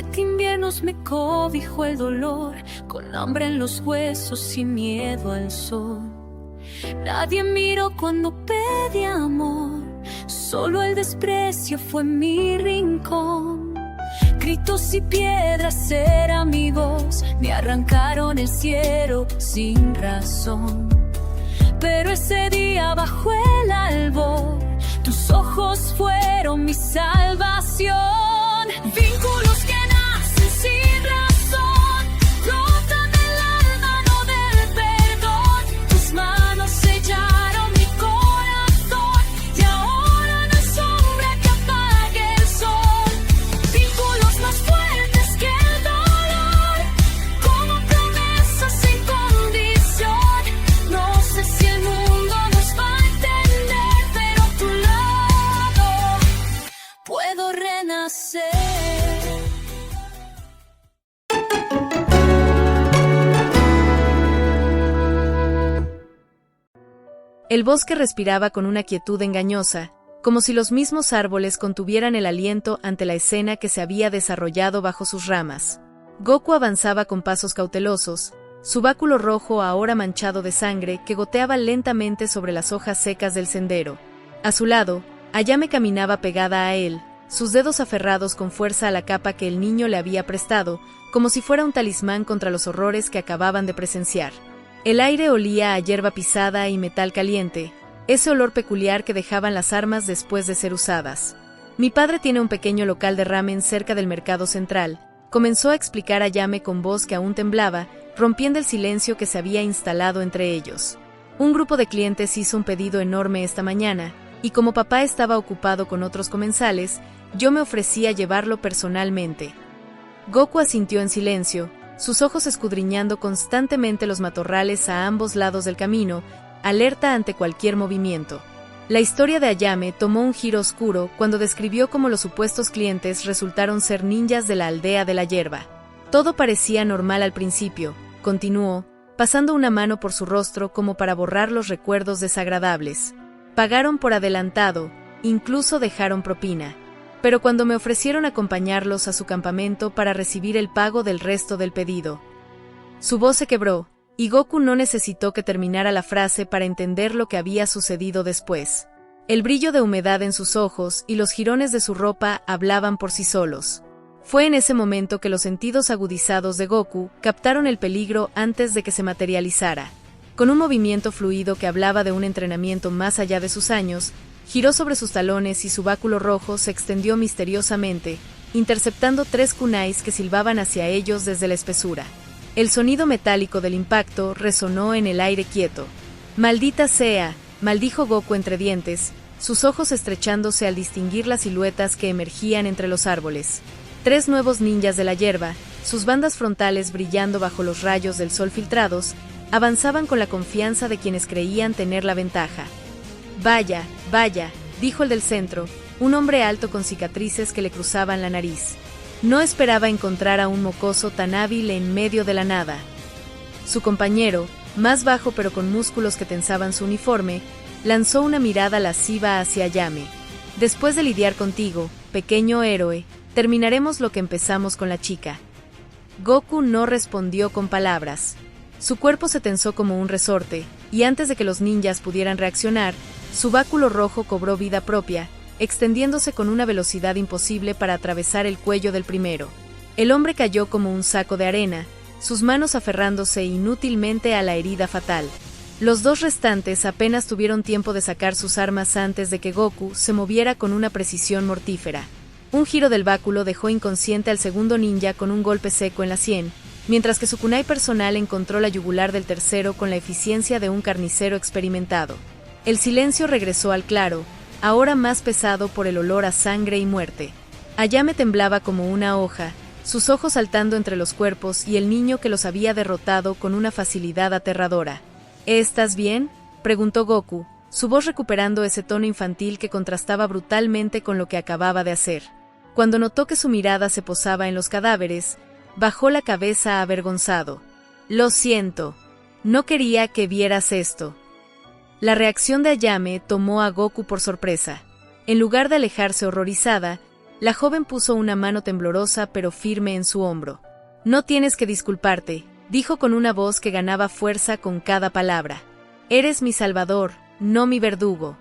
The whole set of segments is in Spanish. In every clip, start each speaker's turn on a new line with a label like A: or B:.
A: 7 inviernos me cobijó el dolor, con hambre en los huesos, sin miedo al sol. Nadie miró cuando pedí amor, solo el desprecio fue mi rincón. Gritos y piedras eran mi voz, me arrancaron el cielo sin razón. Pero ese día bajo el albor, tus ojos fueron mi salvación. Vínculos que nacen sin razón, brotan del alma, no del perdón. Tus manos sellaron mi corazón y ahora no hay sombra que apague el sol. Vínculos más fuertes que el dolor, como promesas sin condición. No sé si el mundo nos va a entender, pero a tu lado puedo renacer.
B: El bosque respiraba con una quietud engañosa, como si los mismos árboles contuvieran el aliento ante la escena que se había desarrollado bajo sus ramas. Goku avanzaba con pasos cautelosos, su báculo rojo ahora manchado de sangre que goteaba lentamente sobre las hojas secas del sendero. A su lado, Ayame caminaba pegada a él, sus dedos aferrados con fuerza a la capa que el niño le había prestado, como si fuera un talismán contra los horrores que acababan de presenciar. El aire olía a hierba pisada y metal caliente, ese olor peculiar que dejaban las armas después de ser usadas. Mi padre tiene un pequeño local de ramen cerca del mercado central, comenzó a explicar Ayame con voz que aún temblaba, rompiendo el silencio que se había instalado entre ellos. Un grupo de clientes hizo un pedido enorme esta mañana, y como papá estaba ocupado con otros comensales, yo me ofrecí a llevarlo personalmente. Goku asintió en silencio, sus ojos escudriñando constantemente los matorrales a ambos lados del camino, alerta ante cualquier movimiento. La historia de Ayame tomó un giro oscuro cuando describió cómo los supuestos clientes resultaron ser ninjas de la aldea de la hierba. Todo parecía normal al principio, continuó, pasando una mano por su rostro como para borrar los recuerdos desagradables. Pagaron por adelantado, incluso dejaron propina. Pero cuando me ofrecieron acompañarlos a su campamento para recibir el pago del resto del pedido. Su voz se quebró, y Goku no necesitó que terminara la frase para entender lo que había sucedido después. El brillo de humedad en sus ojos y los jirones de su ropa hablaban por sí solos. Fue en ese momento que los sentidos agudizados de Goku captaron el peligro antes de que se materializara. Con un movimiento fluido que hablaba de un entrenamiento más allá de sus años, giró sobre sus talones y su báculo rojo se extendió misteriosamente, interceptando 3 kunais que silbaban hacia ellos desde la espesura. El sonido metálico del impacto resonó en el aire quieto. «¡Maldita sea!», maldijo Goku entre dientes, sus ojos estrechándose al distinguir las siluetas que emergían entre los árboles. 3 nuevos ninjas de la hierba, sus bandas frontales brillando bajo los rayos del sol filtrados, avanzaban con la confianza de quienes creían tener la ventaja. «Vaya, vaya», dijo el del centro, un hombre alto con cicatrices que le cruzaban la nariz. No esperaba encontrar a un mocoso tan hábil en medio de la nada. Su compañero, más bajo pero con músculos que tensaban su uniforme, lanzó una mirada lasciva hacia Ayame. «Después de lidiar contigo, pequeño héroe, terminaremos lo que empezamos con la chica». Goku no respondió con palabras. Su cuerpo se tensó como un resorte, y antes de que los ninjas pudieran reaccionar, su báculo rojo cobró vida propia, extendiéndose con una velocidad imposible para atravesar el cuello del primero. El hombre cayó como un saco de arena, sus manos aferrándose inútilmente a la herida fatal. Los 2 restantes apenas tuvieron tiempo de sacar sus armas antes de que Goku se moviera con una precisión mortífera. Un giro del báculo dejó inconsciente al segundo ninja con un golpe seco en la sien, mientras que su kunai personal encontró la yugular del tercero con la eficiencia de un carnicero experimentado. El silencio regresó al claro, ahora más pesado por el olor a sangre y muerte. Ayame temblaba como una hoja, sus ojos saltando entre los cuerpos y el niño que los había derrotado con una facilidad aterradora. «¿Estás bien?», preguntó Goku, su voz recuperando ese tono infantil que contrastaba brutalmente con lo que acababa de hacer. Cuando notó que su mirada se posaba en los cadáveres, bajó la cabeza avergonzado. «Lo siento. No quería que vieras esto». La reacción de Ayame tomó a Goku por sorpresa. En lugar de alejarse horrorizada, La joven puso una mano temblorosa pero firme en su hombro. No tienes que disculparte, dijo con una voz que ganaba fuerza con cada palabra. Eres mi salvador, no mi verdugo.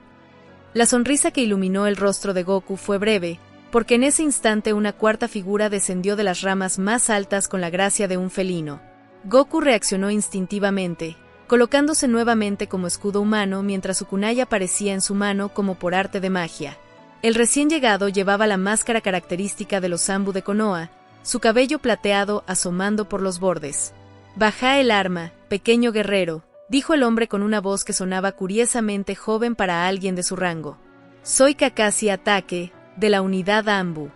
B: La sonrisa que iluminó el rostro de Goku fue breve, porque en ese instante una cuarta figura descendió de las ramas más altas con la gracia de un felino. Goku reaccionó instintivamente, colocándose nuevamente como escudo humano mientras su kunai aparecía en su mano como por arte de magia. El recién llegado llevaba la máscara característica de los Zanbu de Konoha, su cabello plateado asomando por los bordes. «Baja el arma, pequeño guerrero», dijo el hombre con una voz que sonaba curiosamente joven para alguien de su rango. «Soy Kakashi Ataque, de la unidad Anbu».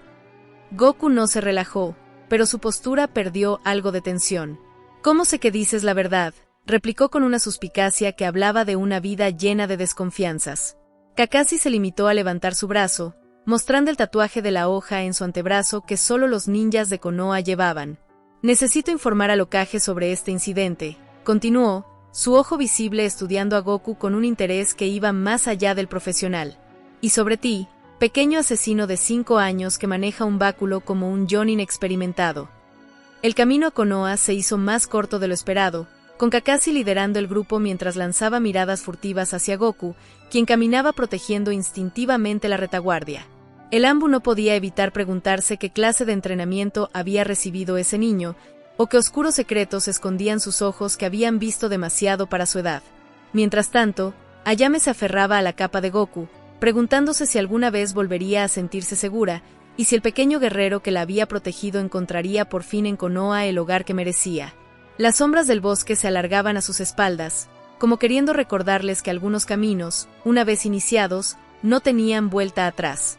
B: Goku no se relajó, pero su postura perdió algo de tensión. «¿Cómo sé que dices la verdad?», replicó con una suspicacia que hablaba de una vida llena de desconfianzas. Kakashi se limitó a levantar su brazo, mostrando el tatuaje de la hoja en su antebrazo que solo los ninjas de Konoha llevaban. «Necesito informar al Hokage sobre este incidente», continuó, su ojo visible estudiando a Goku con un interés que iba más allá del profesional. «Y sobre ti, pequeño asesino de 5 años que maneja un báculo como un Jonin experimentado». El camino a Konoha se hizo más corto de lo esperado, con Kakashi liderando el grupo mientras lanzaba miradas furtivas hacia Goku, quien caminaba protegiendo instintivamente la retaguardia. El Anbu no podía evitar preguntarse qué clase de entrenamiento había recibido ese niño, o qué oscuros secretos escondían sus ojos que habían visto demasiado para su edad. Mientras tanto, Ayame se aferraba a la capa de Goku, preguntándose si alguna vez volvería a sentirse segura, y si el pequeño guerrero que la había protegido encontraría por fin en Konoha el hogar que merecía. Las sombras del bosque se alargaban a sus espaldas, como queriendo recordarles que algunos caminos, una vez iniciados, no tenían vuelta atrás.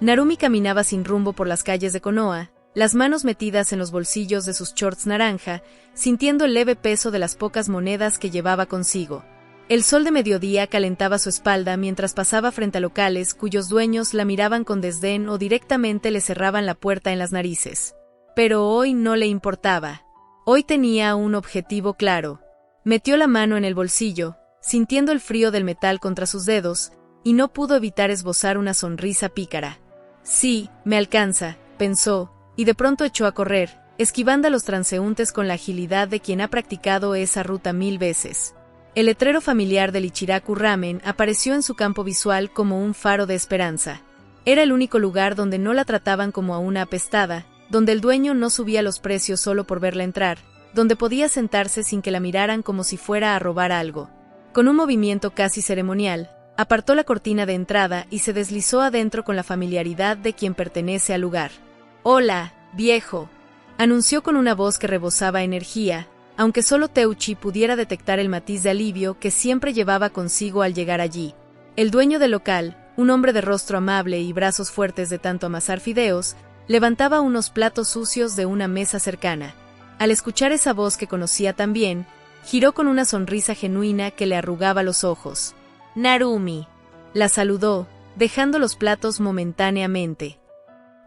B: Narumi caminaba sin rumbo por las calles de Konoha, las manos metidas en los bolsillos de sus shorts naranja, sintiendo el leve peso de las pocas monedas que llevaba consigo. El sol de mediodía calentaba su espalda mientras pasaba frente a locales cuyos dueños la miraban con desdén o directamente le cerraban la puerta en las narices. Pero hoy no le importaba. Hoy tenía un objetivo claro. Metió la mano en el bolsillo, sintiendo el frío del metal contra sus dedos, y no pudo evitar esbozar una sonrisa pícara. «Sí, me alcanza», pensó, y de pronto echó a correr, esquivando a los transeúntes con la agilidad de quien ha practicado esa ruta 1000 veces. El letrero familiar del Ichiraku Ramen apareció en su campo visual como un faro de esperanza. Era el único lugar donde no la trataban como a una apestada, donde el dueño no subía los precios solo por verla entrar, donde podía sentarse sin que la miraran como si fuera a robar algo. Con un movimiento casi ceremonial, apartó la cortina de entrada y se deslizó adentro con la familiaridad de quien pertenece al lugar. «Hola, viejo», anunció con una voz que rebosaba energía, aunque solo Teuchi pudiera detectar el matiz de alivio que siempre llevaba consigo al llegar allí. El dueño del local, un hombre de rostro amable y brazos fuertes de tanto amasar fideos, levantaba unos platos sucios de una mesa cercana. Al escuchar esa voz que conocía tan bien, giró con una sonrisa genuina que le arrugaba los ojos. «Narumi», la saludó, dejando los platos momentáneamente.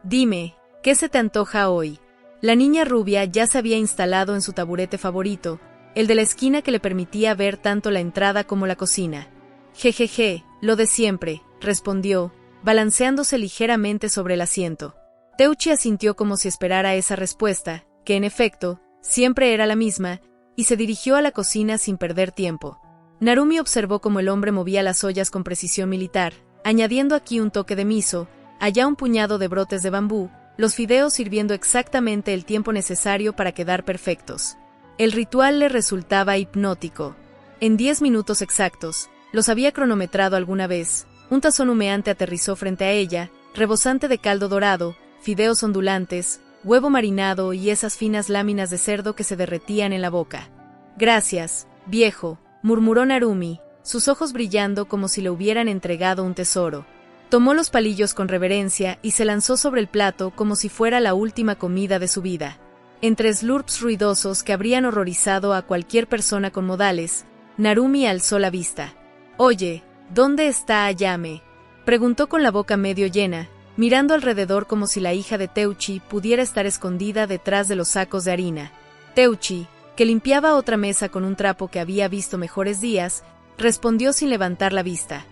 B: «Dime, ¿qué se te antoja hoy?». La niña rubia ya se había instalado en su taburete favorito, el de la esquina que le permitía ver tanto la entrada como la cocina. «Jejeje, lo de siempre», respondió, balanceándose ligeramente sobre el asiento. Teuchi asintió como si esperara esa respuesta, que en efecto, siempre era la misma, y se dirigió a la cocina sin perder tiempo. Narumi observó cómo el hombre movía las ollas con precisión militar, añadiendo aquí un toque de miso, allá un puñado de brotes de bambú, los fideos sirviendo exactamente el tiempo necesario para quedar perfectos. El ritual le resultaba hipnótico. En 10 minutos exactos, los había cronometrado alguna vez, un tazón humeante aterrizó frente a ella, rebosante de caldo dorado, fideos ondulantes, huevo marinado y esas finas láminas de cerdo que se derretían en la boca. «Gracias, viejo», murmuró Narumi, sus ojos brillando como si le hubieran entregado un tesoro. Tomó los palillos con reverencia y se lanzó sobre el plato como si fuera la última comida de su vida. Entre slurps ruidosos que habrían horrorizado a cualquier persona con modales, Narumi alzó la vista. «Oye, ¿dónde está Ayame?», preguntó con la boca medio llena, mirando alrededor como si la hija de Teuchi pudiera estar escondida detrás de los sacos de harina. Teuchi, que limpiaba otra mesa con un trapo que había visto mejores días, respondió sin levantar la vista.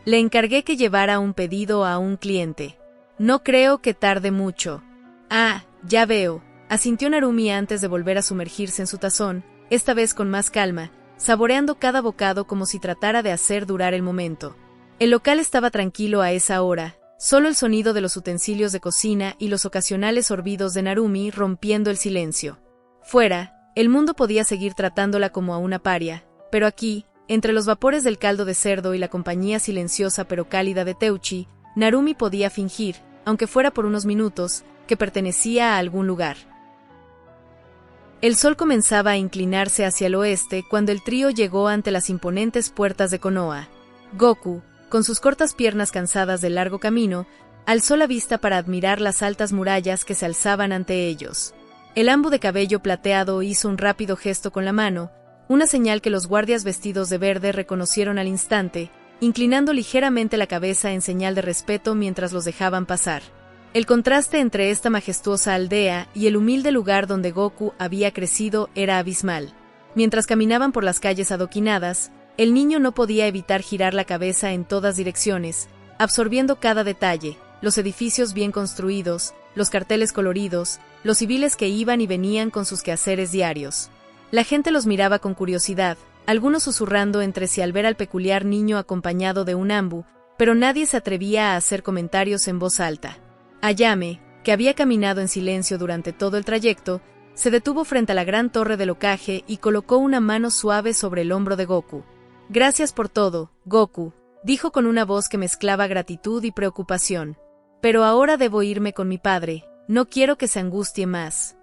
B: Le encargué que llevara un pedido a un cliente. No creo que tarde mucho. Ah, ya veo, asintió Narumi antes de volver a sumergirse en su tazón, esta vez con más calma, saboreando cada bocado como si tratara de hacer durar el momento. El local estaba tranquilo a esa hora, solo el sonido de los utensilios de cocina y los ocasionales sorbidos de Narumi rompiendo el silencio. Fuera, el mundo podía seguir tratándola como a una paria, pero aquí, entre los vapores del caldo de cerdo y la compañía silenciosa pero cálida de Teuchi, Narumi podía fingir, aunque fuera por unos minutos, que pertenecía a algún lugar. El sol comenzaba a inclinarse hacia el oeste cuando el trío llegó ante las imponentes puertas de Konoha. Goku, con sus cortas piernas cansadas del largo camino, alzó la vista para admirar las altas murallas que se alzaban ante ellos. El ambu de cabello plateado hizo un rápido gesto con la mano, una señal que los guardias vestidos de verde reconocieron al instante, inclinando ligeramente la cabeza en señal de respeto mientras los dejaban pasar. El contraste entre esta majestuosa aldea y el humilde lugar donde Goku había crecido era abismal. Mientras caminaban por las calles adoquinadas, el niño no podía evitar girar la cabeza en todas direcciones, absorbiendo cada detalle, los edificios bien construidos, los carteles coloridos, los civiles que iban y venían con sus quehaceres diarios. La gente los miraba con curiosidad, algunos susurrando entre sí al ver al peculiar niño acompañado de un ambu, pero nadie se atrevía a hacer comentarios en voz alta. Ayame, que había caminado en silencio durante todo el trayecto, se detuvo frente a la gran torre del Hokage y colocó una mano suave sobre el hombro de Goku. «Gracias por todo, Goku», dijo con una voz que mezclaba gratitud y preocupación. «Pero ahora debo irme con mi padre, no quiero que se angustie más».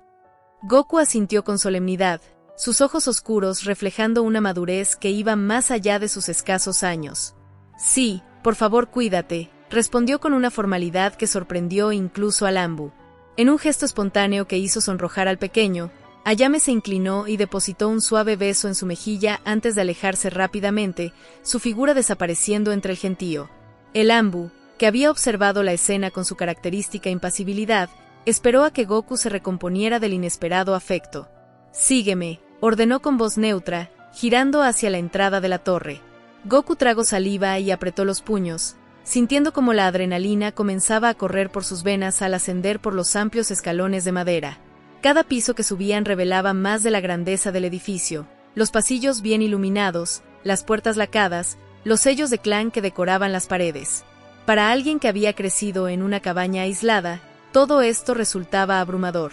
B: Goku asintió con solemnidad, sus ojos oscuros reflejando una madurez que iba más allá de sus escasos años. «Sí, por favor cuídate», respondió con una formalidad que sorprendió incluso al ambu. En un gesto espontáneo que hizo sonrojar al pequeño, Ayame se inclinó y depositó un suave beso en su mejilla antes de alejarse rápidamente, su figura desapareciendo entre el gentío. El ambu, que había observado la escena con su característica impasibilidad, esperó a que Goku se recomponiera del inesperado afecto. «Sígueme», ordenó con voz neutra, girando hacia la entrada de la torre. Goku tragó saliva y apretó los puños, sintiendo como la adrenalina comenzaba a correr por sus venas al ascender por los amplios escalones de madera. Cada piso que subían revelaba más de la grandeza del edificio, los pasillos bien iluminados, las puertas lacadas, los sellos de clan que decoraban las paredes. Para alguien que había crecido en una cabaña aislada, todo esto resultaba abrumador.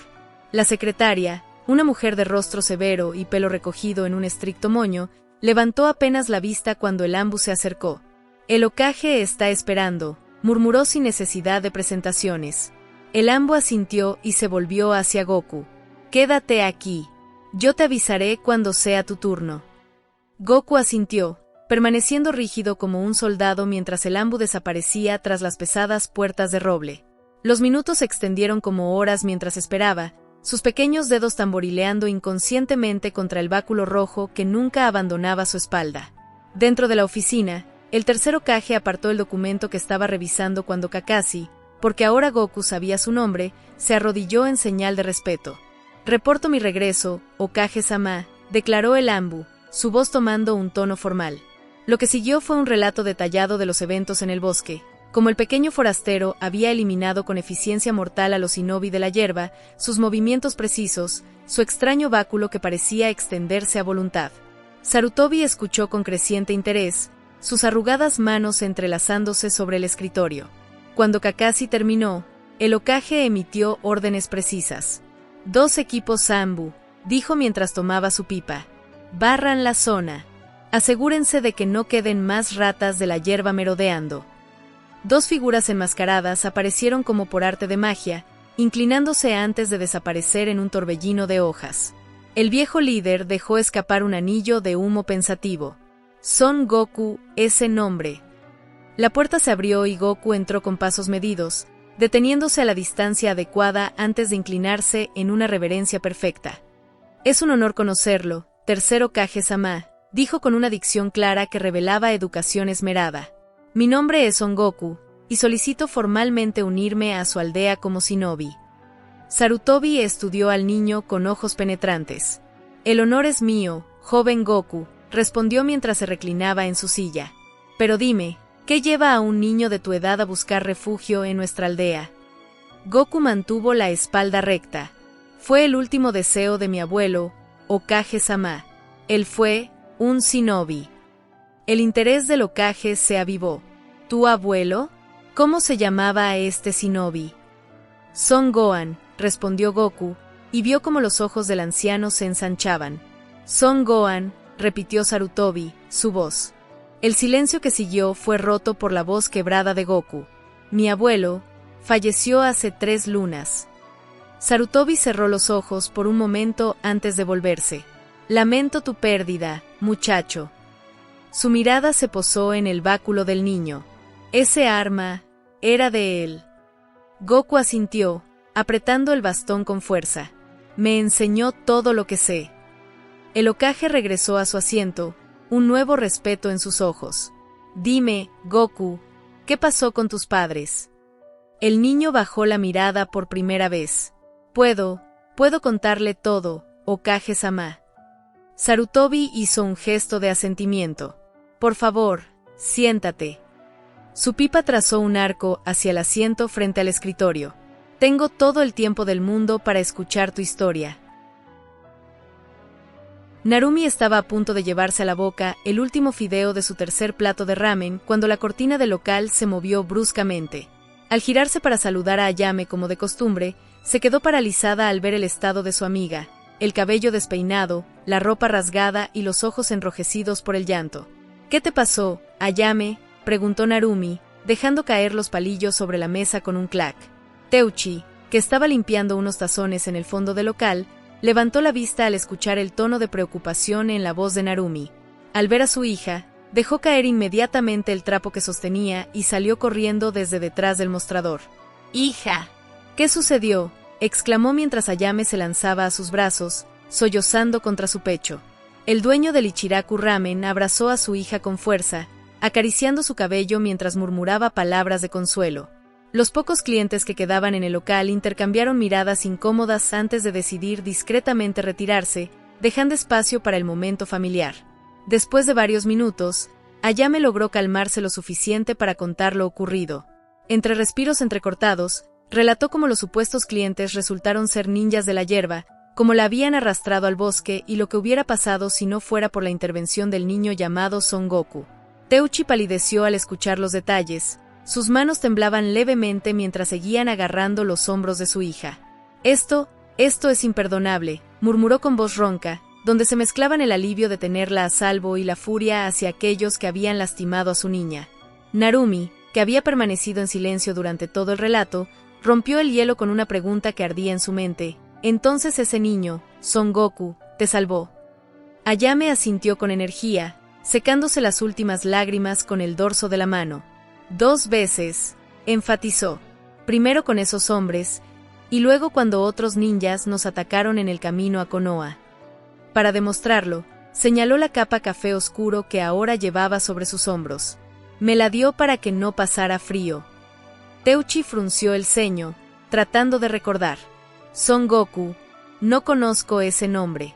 B: La secretaria, una mujer de rostro severo y pelo recogido en un estricto moño, levantó apenas la vista cuando el ambu se acercó. «El Hokage está esperando», murmuró sin necesidad de presentaciones. El ambu asintió y se volvió hacia Goku. «Quédate aquí. Yo te avisaré cuando sea tu turno». Goku asintió, permaneciendo rígido como un soldado mientras el ambu desaparecía tras las pesadas puertas de roble. Los minutos se extendieron como horas mientras esperaba, sus pequeños dedos tamborileando inconscientemente contra el báculo rojo que nunca abandonaba su espalda. Dentro de la oficina, el tercer Hokage apartó el documento que estaba revisando cuando Kakashi, porque ahora Goku sabía su nombre, se arrodilló en señal de respeto. «Reporto mi regreso, Hokage-sama», declaró el ambu, su voz tomando un tono formal. Lo que siguió fue un relato detallado de los eventos en el bosque. Como el pequeño forastero había eliminado con eficiencia mortal a los shinobi de la hierba, sus movimientos precisos, su extraño báculo que parecía extenderse a voluntad. Sarutobi escuchó con creciente interés, sus arrugadas manos entrelazándose sobre el escritorio. Cuando Kakashi terminó, el Hokage emitió órdenes precisas. «2 equipos Ambu», dijo mientras tomaba su pipa. «Barran la zona. Asegúrense de que no queden más ratas de la hierba merodeando». 2 figuras enmascaradas aparecieron como por arte de magia, inclinándose antes de desaparecer en un torbellino de hojas. El viejo líder dejó escapar un anillo de humo pensativo. «Son Goku, ese nombre». La puerta se abrió y Goku entró con pasos medidos, deteniéndose a la distancia adecuada antes de inclinarse en una reverencia perfecta. «Es un honor conocerlo, tercer Hokage-sama», dijo con una dicción clara que revelaba educación esmerada. «Mi nombre es Son Goku, y solicito formalmente unirme a su aldea como shinobi». Sarutobi estudió al niño con ojos penetrantes. «El honor es mío, joven Goku», respondió mientras se reclinaba en su silla. «Pero dime, ¿Qué lleva a un niño de tu edad a buscar refugio en nuestra aldea? Goku mantuvo la espalda recta. Fue el último deseo de mi abuelo, Hokage-sama. Él fue un shinobi. El interés del Hokage se avivó. ¿Tu abuelo? ¿Cómo se llamaba a este shinobi? Son Gohan, respondió Goku, y vio cómo los ojos del anciano se ensanchaban. Son Gohan, repitió Sarutobi, su voz. El silencio que siguió fue roto por la voz quebrada de Goku. Mi abuelo falleció hace 3 lunas. Sarutobi cerró los ojos por un momento antes de volverse. Lamento tu pérdida, muchacho. Su mirada se posó en el báculo del niño. Ese arma era de él. Goku asintió, apretando el bastón con fuerza. Me enseñó todo lo que sé. El Hokage regresó a su asiento, un nuevo respeto en sus ojos. Dime, Goku, ¿qué pasó con tus padres? El niño bajó la mirada por primera vez. Puedo contarle todo, Hokage-sama. Sarutobi hizo un gesto de asentimiento. Por favor, siéntate. Su pipa trazó un arco hacia el asiento frente al escritorio. Tengo todo el tiempo del mundo para escuchar tu historia. Narumi estaba a punto de llevarse a la boca el último fideo de su tercer plato de ramen cuando la cortina del local se movió bruscamente. Al girarse para saludar a Ayame como de costumbre, se quedó paralizada al ver el estado de su amiga, el cabello despeinado, la ropa rasgada y los ojos enrojecidos por el llanto. ¿Qué te pasó, Ayame?, preguntó Narumi, dejando caer los palillos sobre la mesa con un clac. Teuchi, que estaba limpiando unos tazones en el fondo del local, levantó la vista al escuchar el tono de preocupación en la voz de Narumi. Al ver a su hija, dejó caer inmediatamente el trapo que sostenía y salió corriendo desde detrás del mostrador. ¡Hija! ¿Qué sucedió?, exclamó mientras Ayame se lanzaba a sus brazos, sollozando contra su pecho. El dueño del Ichiraku Ramen abrazó a su hija con fuerza, acariciando su cabello mientras murmuraba palabras de consuelo. Los pocos clientes que quedaban en el local intercambiaron miradas incómodas antes de decidir discretamente retirarse, dejando espacio para el momento familiar. Después de varios minutos, Ayame logró calmarse lo suficiente para contar lo ocurrido. Entre respiros entrecortados, relató cómo los supuestos clientes resultaron ser ninjas de la hierba, cómo la habían arrastrado al bosque y lo que hubiera pasado si no fuera por la intervención del niño llamado Son Goku. Teuchi palideció al escuchar los detalles. Sus manos temblaban levemente mientras seguían agarrando los hombros de su hija. Esto es imperdonable, murmuró con voz ronca, donde se mezclaban el alivio de tenerla a salvo y la furia hacia aquellos que habían lastimado a su niña. Narumi, que había permanecido en silencio durante todo el relato, rompió el hielo con una pregunta que ardía en su mente. Entonces ese niño, Son Goku, te salvó. Ayame asintió con energía, secándose las últimas lágrimas con el dorso de la mano. 2 veces, enfatizó. Primero con esos hombres, y luego cuando otros ninjas nos atacaron en el camino a Konoha. Para demostrarlo, señaló la capa café oscuro que ahora llevaba sobre sus hombros. Me la dio para que no pasara frío. Teuchi frunció el ceño, tratando de recordar. Son Goku, no conozco ese nombre.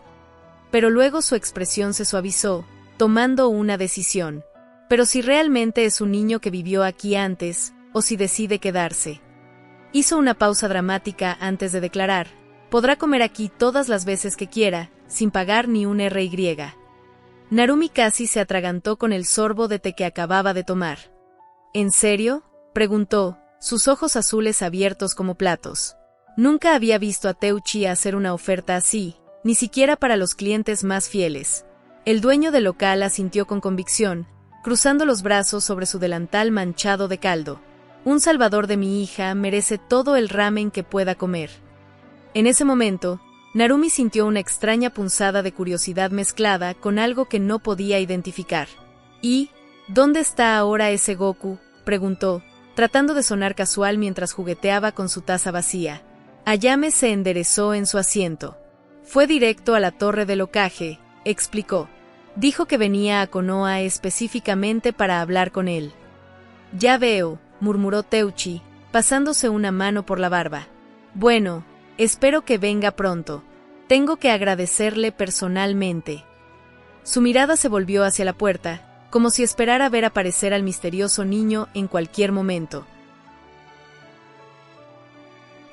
B: Pero luego su expresión se suavizó, tomando una decisión. Pero si realmente es un niño que vivió aquí antes, o si decide quedarse. Hizo una pausa dramática antes de declarar. Podrá comer aquí todas las veces que quiera, sin pagar ni un RY. Narumi casi se atragantó con el sorbo de té que acababa de tomar. ¿En serio?, preguntó, sus ojos azules abiertos como platos. Nunca había visto a Teuchi hacer una oferta así, ni siquiera para los clientes más fieles. El dueño del local asintió con convicción, cruzando los brazos sobre su delantal manchado de caldo. Un salvador de mi hija merece todo el ramen que pueda comer. En ese momento, Narumi sintió una extraña punzada de curiosidad mezclada con algo que no podía identificar. ¿Y dónde está ahora ese Goku?, preguntó, tratando de sonar casual mientras jugueteaba con su taza vacía. Ayame se enderezó en su asiento. Fue directo a la torre del Hokage, explicó. Dijo que venía a Konoha específicamente para hablar con él. Ya veo, murmuró Teuchi, pasándose una mano por la barba. Bueno, espero que venga pronto. Tengo que agradecerle personalmente. Su mirada se volvió hacia la puerta, como si esperara ver aparecer al misterioso niño en cualquier momento.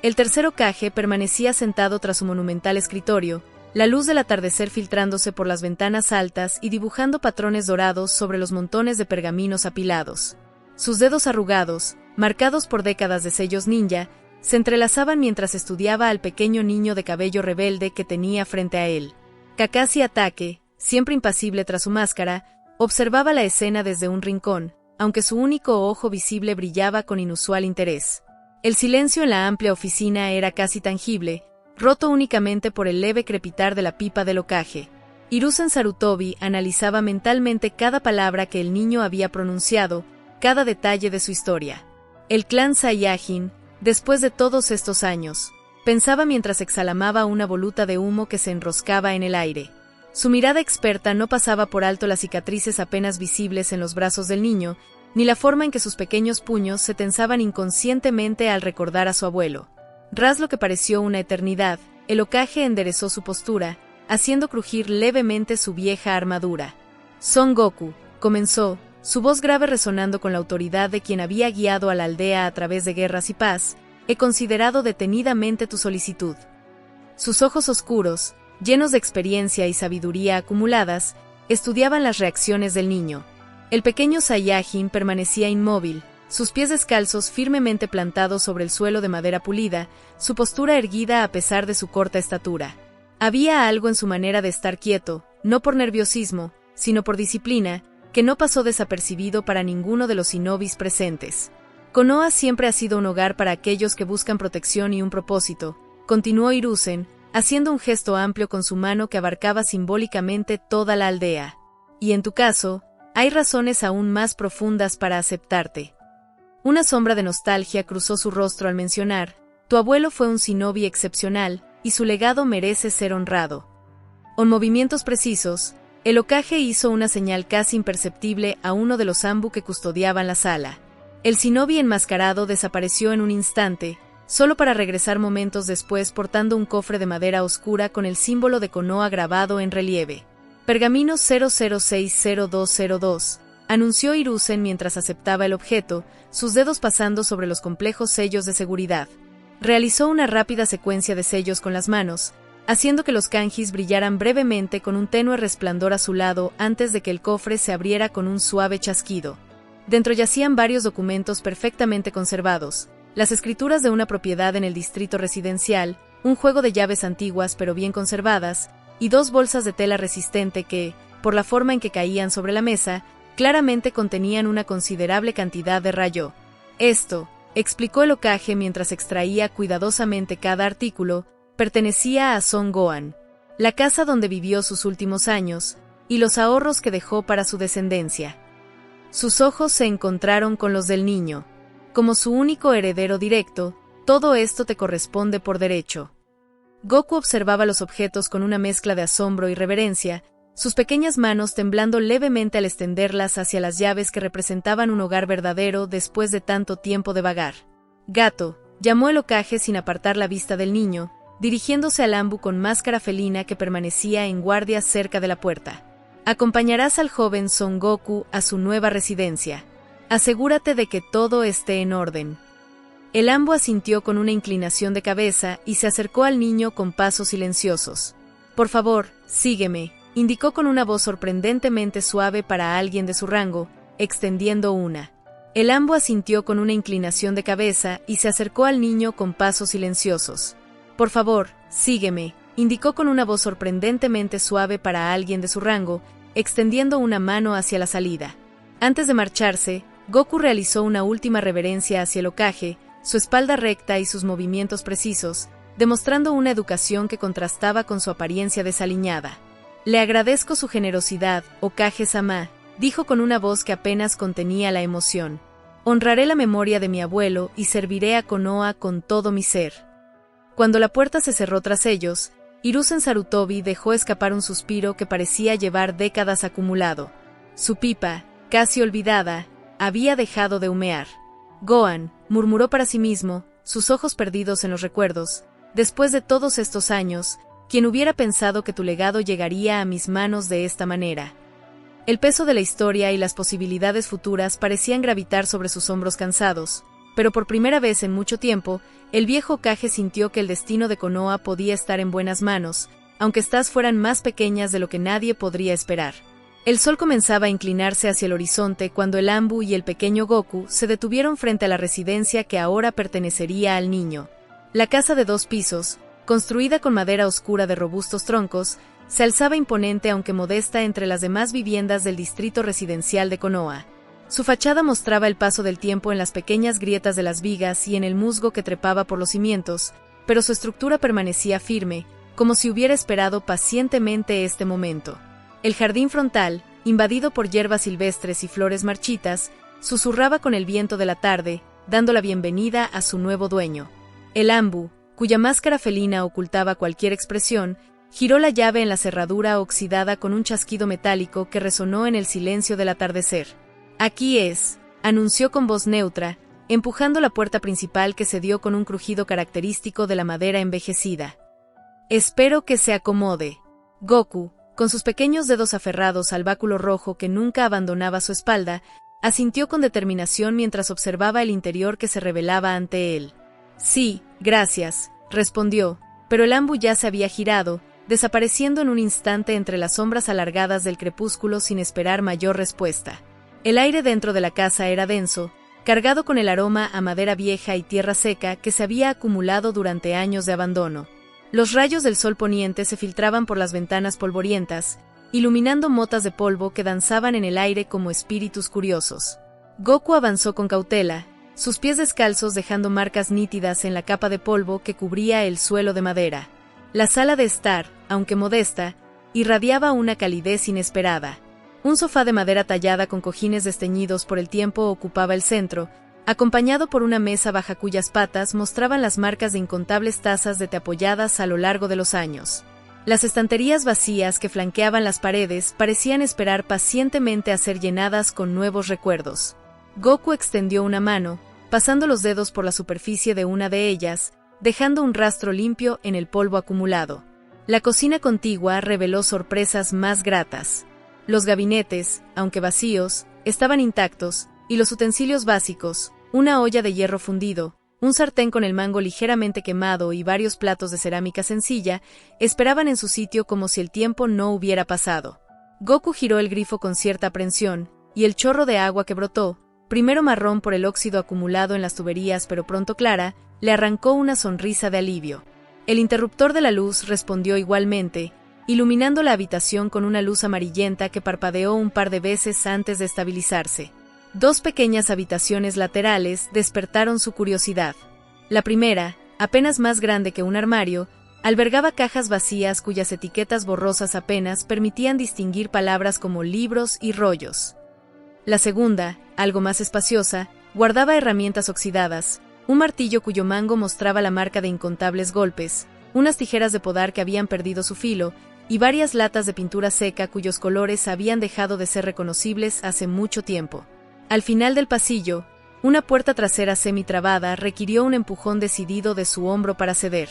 B: El tercer Hokage permanecía sentado tras su monumental escritorio, la luz del atardecer filtrándose por las ventanas altas y dibujando patrones dorados sobre los montones de pergaminos apilados. Sus dedos arrugados, marcados por décadas de sellos ninja, se entrelazaban mientras estudiaba al pequeño niño de cabello rebelde que tenía frente a él. Kakashi Hatake, siempre impasible tras su máscara, observaba la escena desde un rincón, aunque su único ojo visible brillaba con inusual interés. El silencio en la amplia oficina era casi tangible, roto únicamente por el leve crepitar de la pipa del Hokage. Hiruzen Sarutobi analizaba mentalmente cada palabra que el niño había pronunciado, cada detalle de su historia. El clan Saiyajin, después de todos estos años, pensaba mientras exhalamaba una voluta de humo que se enroscaba en el aire. Su mirada experta no pasaba por alto las cicatrices apenas visibles en los brazos del niño, ni la forma en que sus pequeños puños se tensaban inconscientemente al recordar a su abuelo. Tras lo que pareció una eternidad, el Hokage enderezó su postura, haciendo crujir levemente su vieja armadura. Son Goku, comenzó, su voz grave resonando con la autoridad de quien había guiado a la aldea a través de guerras y paz, he considerado detenidamente tu solicitud. Sus ojos oscuros, llenos de experiencia y sabiduría acumuladas, estudiaban las reacciones del niño. El pequeño Saiyajin permanecía inmóvil, sus pies descalzos firmemente plantados sobre el suelo de madera pulida, su postura erguida a pesar de su corta estatura. Había algo en su manera de estar quieto, no por nerviosismo, sino por disciplina, que no pasó desapercibido para ninguno de los shinobis presentes. Konoha siempre ha sido un hogar para aquellos que buscan protección y un propósito, continuó Hiruzen, haciendo un gesto amplio con su mano que abarcaba simbólicamente toda la aldea. Y en tu caso, hay razones aún más profundas para aceptarte. Una sombra de nostalgia cruzó su rostro al mencionar, tu abuelo fue un shinobi excepcional, y su legado merece ser honrado. Con movimientos precisos, el Hokage hizo una señal casi imperceptible a uno de los Anbu que custodiaban la sala. El shinobi enmascarado desapareció en un instante, solo para regresar momentos después portando un cofre de madera oscura con el símbolo de Konoha grabado en relieve. Pergamino 00600202, anunció Hiruzen mientras aceptaba el objeto, sus dedos pasando sobre los complejos sellos de seguridad. Realizó una rápida secuencia de sellos con las manos, haciendo que los kanjis brillaran brevemente con un tenue resplandor azulado antes de que el cofre se abriera con un suave chasquido. Dentro yacían varios documentos perfectamente conservados, las escrituras de una propiedad en el distrito residencial, un juego de llaves antiguas pero bien conservadas, y 2 bolsas de tela resistente que, por la forma en que caían sobre la mesa, claramente contenían una considerable cantidad de rayó. Esto, explicó el Hokage mientras extraía cuidadosamente cada artículo, pertenecía a Son Gohan, la casa donde vivió sus últimos años, y los ahorros que dejó para su descendencia. Sus ojos se encontraron con los del niño. Como su único heredero directo, todo esto te corresponde por derecho. Goku observaba los objetos con una mezcla de asombro y reverencia, sus pequeñas manos temblando levemente al extenderlas hacia las llaves que representaban un hogar verdadero después de tanto tiempo de vagar. Gato, llamó el Hokage sin apartar la vista del niño, dirigiéndose al Anbu con máscara felina que permanecía en guardia cerca de la puerta. Acompañarás al joven Son Goku a su nueva residencia. Asegúrate de que todo esté en orden. El Anbu asintió con una inclinación de cabeza y se acercó al niño con pasos silenciosos. Por favor, sígueme, indicó con una voz sorprendentemente suave para alguien de su rango, extendiendo una. El Anbu asintió con una inclinación de cabeza y se acercó al niño con pasos silenciosos. Por favor, sígueme, indicó con una voz sorprendentemente suave para alguien de su rango, extendiendo una mano hacia la salida. Antes de marcharse, Goku realizó una última reverencia hacia el Hokage, su espalda recta y sus movimientos precisos, demostrando una educación que contrastaba con su apariencia desaliñada. Le agradezco su generosidad, Hokage-sama, dijo con una voz que apenas contenía la emoción. Honraré la memoria de mi abuelo y serviré a Konoha con todo mi ser. Cuando la puerta se cerró tras ellos, Hiruzen Sarutobi dejó escapar un suspiro que parecía llevar décadas acumulado. Su pipa, casi olvidada, había dejado de humear. Gohan, murmuró para sí mismo, sus ojos perdidos en los recuerdos, después de todos estos años, ¿quién hubiera pensado que tu legado llegaría a mis manos de esta manera? El peso de la historia y las posibilidades futuras parecían gravitar sobre sus hombros cansados, pero por primera vez en mucho tiempo, el viejo Kage sintió que el destino de Konoha podía estar en buenas manos, aunque estas fueran más pequeñas de lo que nadie podría esperar. El sol comenzaba a inclinarse hacia el horizonte cuando el Anbu y el pequeño Goku se detuvieron frente a la residencia que ahora pertenecería al niño. La casa de 2 pisos, construida con madera oscura de robustos troncos, se alzaba imponente aunque modesta entre las demás viviendas del distrito residencial de Konoha. Su fachada mostraba el paso del tiempo en las pequeñas grietas de las vigas y en el musgo que trepaba por los cimientos, pero su estructura permanecía firme, como si hubiera esperado pacientemente este momento. El jardín frontal, invadido por hierbas silvestres y flores marchitas, susurraba con el viento de la tarde, dando la bienvenida a su nuevo dueño. El Anbu, cuya máscara felina ocultaba cualquier expresión, giró la llave en la cerradura oxidada con un chasquido metálico que resonó en el silencio del atardecer. «Aquí es», anunció con voz neutra, empujando la puerta principal que se dio con un crujido característico de la madera envejecida. «Espero que se acomode». Goku, con sus pequeños dedos aferrados al báculo rojo que nunca abandonaba su espalda, asintió con determinación mientras observaba el interior que se revelaba ante él. «Sí, gracias», respondió, pero el Anbu ya se había girado, desapareciendo en un instante entre las sombras alargadas del crepúsculo sin esperar mayor respuesta. El aire dentro de la casa era denso, cargado con el aroma a madera vieja y tierra seca que se había acumulado durante años de abandono. Los rayos del sol poniente se filtraban por las ventanas polvorientas, iluminando motas de polvo que danzaban en el aire como espíritus curiosos. Goku avanzó con cautela, sus pies descalzos dejando marcas nítidas en la capa de polvo que cubría el suelo de madera. La sala de estar, aunque modesta, irradiaba una calidez inesperada. Un sofá de madera tallada con cojines desteñidos por el tiempo ocupaba el centro, acompañado por una mesa baja cuyas patas mostraban las marcas de incontables tazas de té apoyadas a lo largo de los años. Las estanterías vacías que flanqueaban las paredes parecían esperar pacientemente a ser llenadas con nuevos recuerdos. Goku extendió una mano, pasando los dedos por la superficie de una de ellas, dejando un rastro limpio en el polvo acumulado. La cocina contigua reveló sorpresas más gratas. Los gabinetes, aunque vacíos, estaban intactos, y los utensilios básicos, una olla de hierro fundido, un sartén con el mango ligeramente quemado y varios platos de cerámica sencilla, esperaban en su sitio como si el tiempo no hubiera pasado. Goku giró el grifo con cierta aprensión, y el chorro de agua que brotó, primero marrón por el óxido acumulado en las tuberías pero pronto clara, le arrancó una sonrisa de alivio. El interruptor de la luz respondió igualmente, iluminando la habitación con una luz amarillenta que parpadeó un par de veces antes de estabilizarse. 2 pequeñas habitaciones laterales despertaron su curiosidad. La primera, apenas más grande que un armario, albergaba cajas vacías cuyas etiquetas borrosas apenas permitían distinguir palabras como libros y rollos. La segunda, algo más espaciosa, guardaba herramientas oxidadas, un martillo cuyo mango mostraba la marca de incontables golpes, unas tijeras de podar que habían perdido su filo, y varias latas de pintura seca cuyos colores habían dejado de ser reconocibles hace mucho tiempo. Al final del pasillo, una puerta trasera semitrabada requirió un empujón decidido de su hombro para ceder.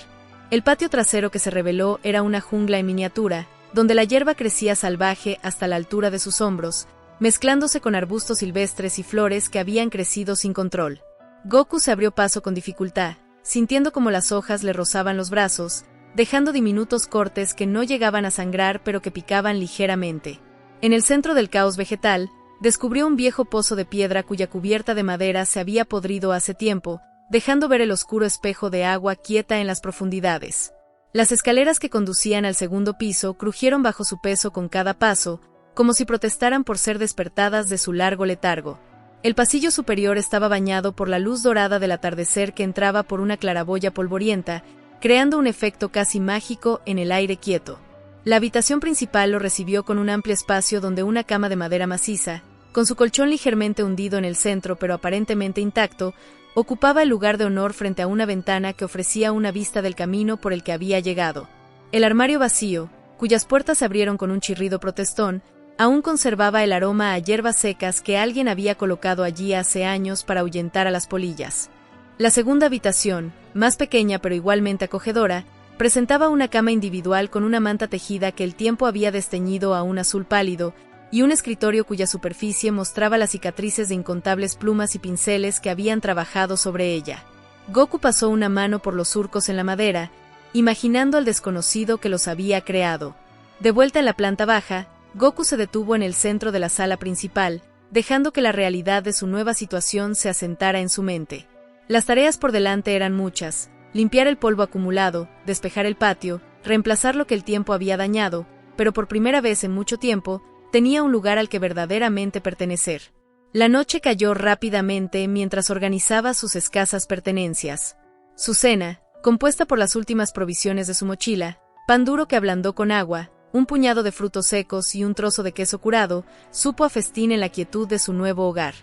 B: El patio trasero que se reveló era una jungla en miniatura, donde la hierba crecía salvaje hasta la altura de sus hombros, mezclándose con arbustos silvestres y flores que habían crecido sin control. Goku se abrió paso con dificultad, sintiendo como las hojas le rozaban los brazos, dejando diminutos cortes que no llegaban a sangrar pero que picaban ligeramente. En el centro del caos vegetal, descubrió un viejo pozo de piedra cuya cubierta de madera se había podrido hace tiempo, dejando ver el oscuro espejo de agua quieta en las profundidades. Las escaleras que conducían al segundo piso crujieron bajo su peso con cada paso, como si protestaran por ser despertadas de su largo letargo. El pasillo superior estaba bañado por la luz dorada del atardecer que entraba por una claraboya polvorienta, creando un efecto casi mágico en el aire quieto. La habitación principal lo recibió con un amplio espacio donde una cama de madera maciza, con su colchón ligeramente hundido en el centro pero aparentemente intacto, ocupaba el lugar de honor frente a una ventana que ofrecía una vista del camino por el que había llegado. El armario vacío, cuyas puertas se abrieron con un chirrido protestón, aún conservaba el aroma a hierbas secas que alguien había colocado allí hace años para ahuyentar a las polillas. La segunda habitación, más pequeña pero igualmente acogedora, presentaba una cama individual con una manta tejida que el tiempo había desteñido a un azul pálido, y un escritorio cuya superficie mostraba las cicatrices de incontables plumas y pinceles que habían trabajado sobre ella. Goku pasó una mano por los surcos en la madera, imaginando al desconocido que los había creado. De vuelta en la planta baja, Goku se detuvo en el centro de la sala principal, dejando que la realidad de su nueva situación se asentara en su mente. Las tareas por delante eran muchas: limpiar el polvo acumulado, despejar el patio, reemplazar lo que el tiempo había dañado, pero por primera vez en mucho tiempo, tenía un lugar al que verdaderamente pertenecer. La noche cayó rápidamente mientras organizaba sus escasas pertenencias. Su cena, compuesta por las últimas provisiones de su mochila, pan duro que ablandó con agua, un puñado de frutos secos y un trozo de queso curado, supo a festín en la quietud de su nuevo hogar.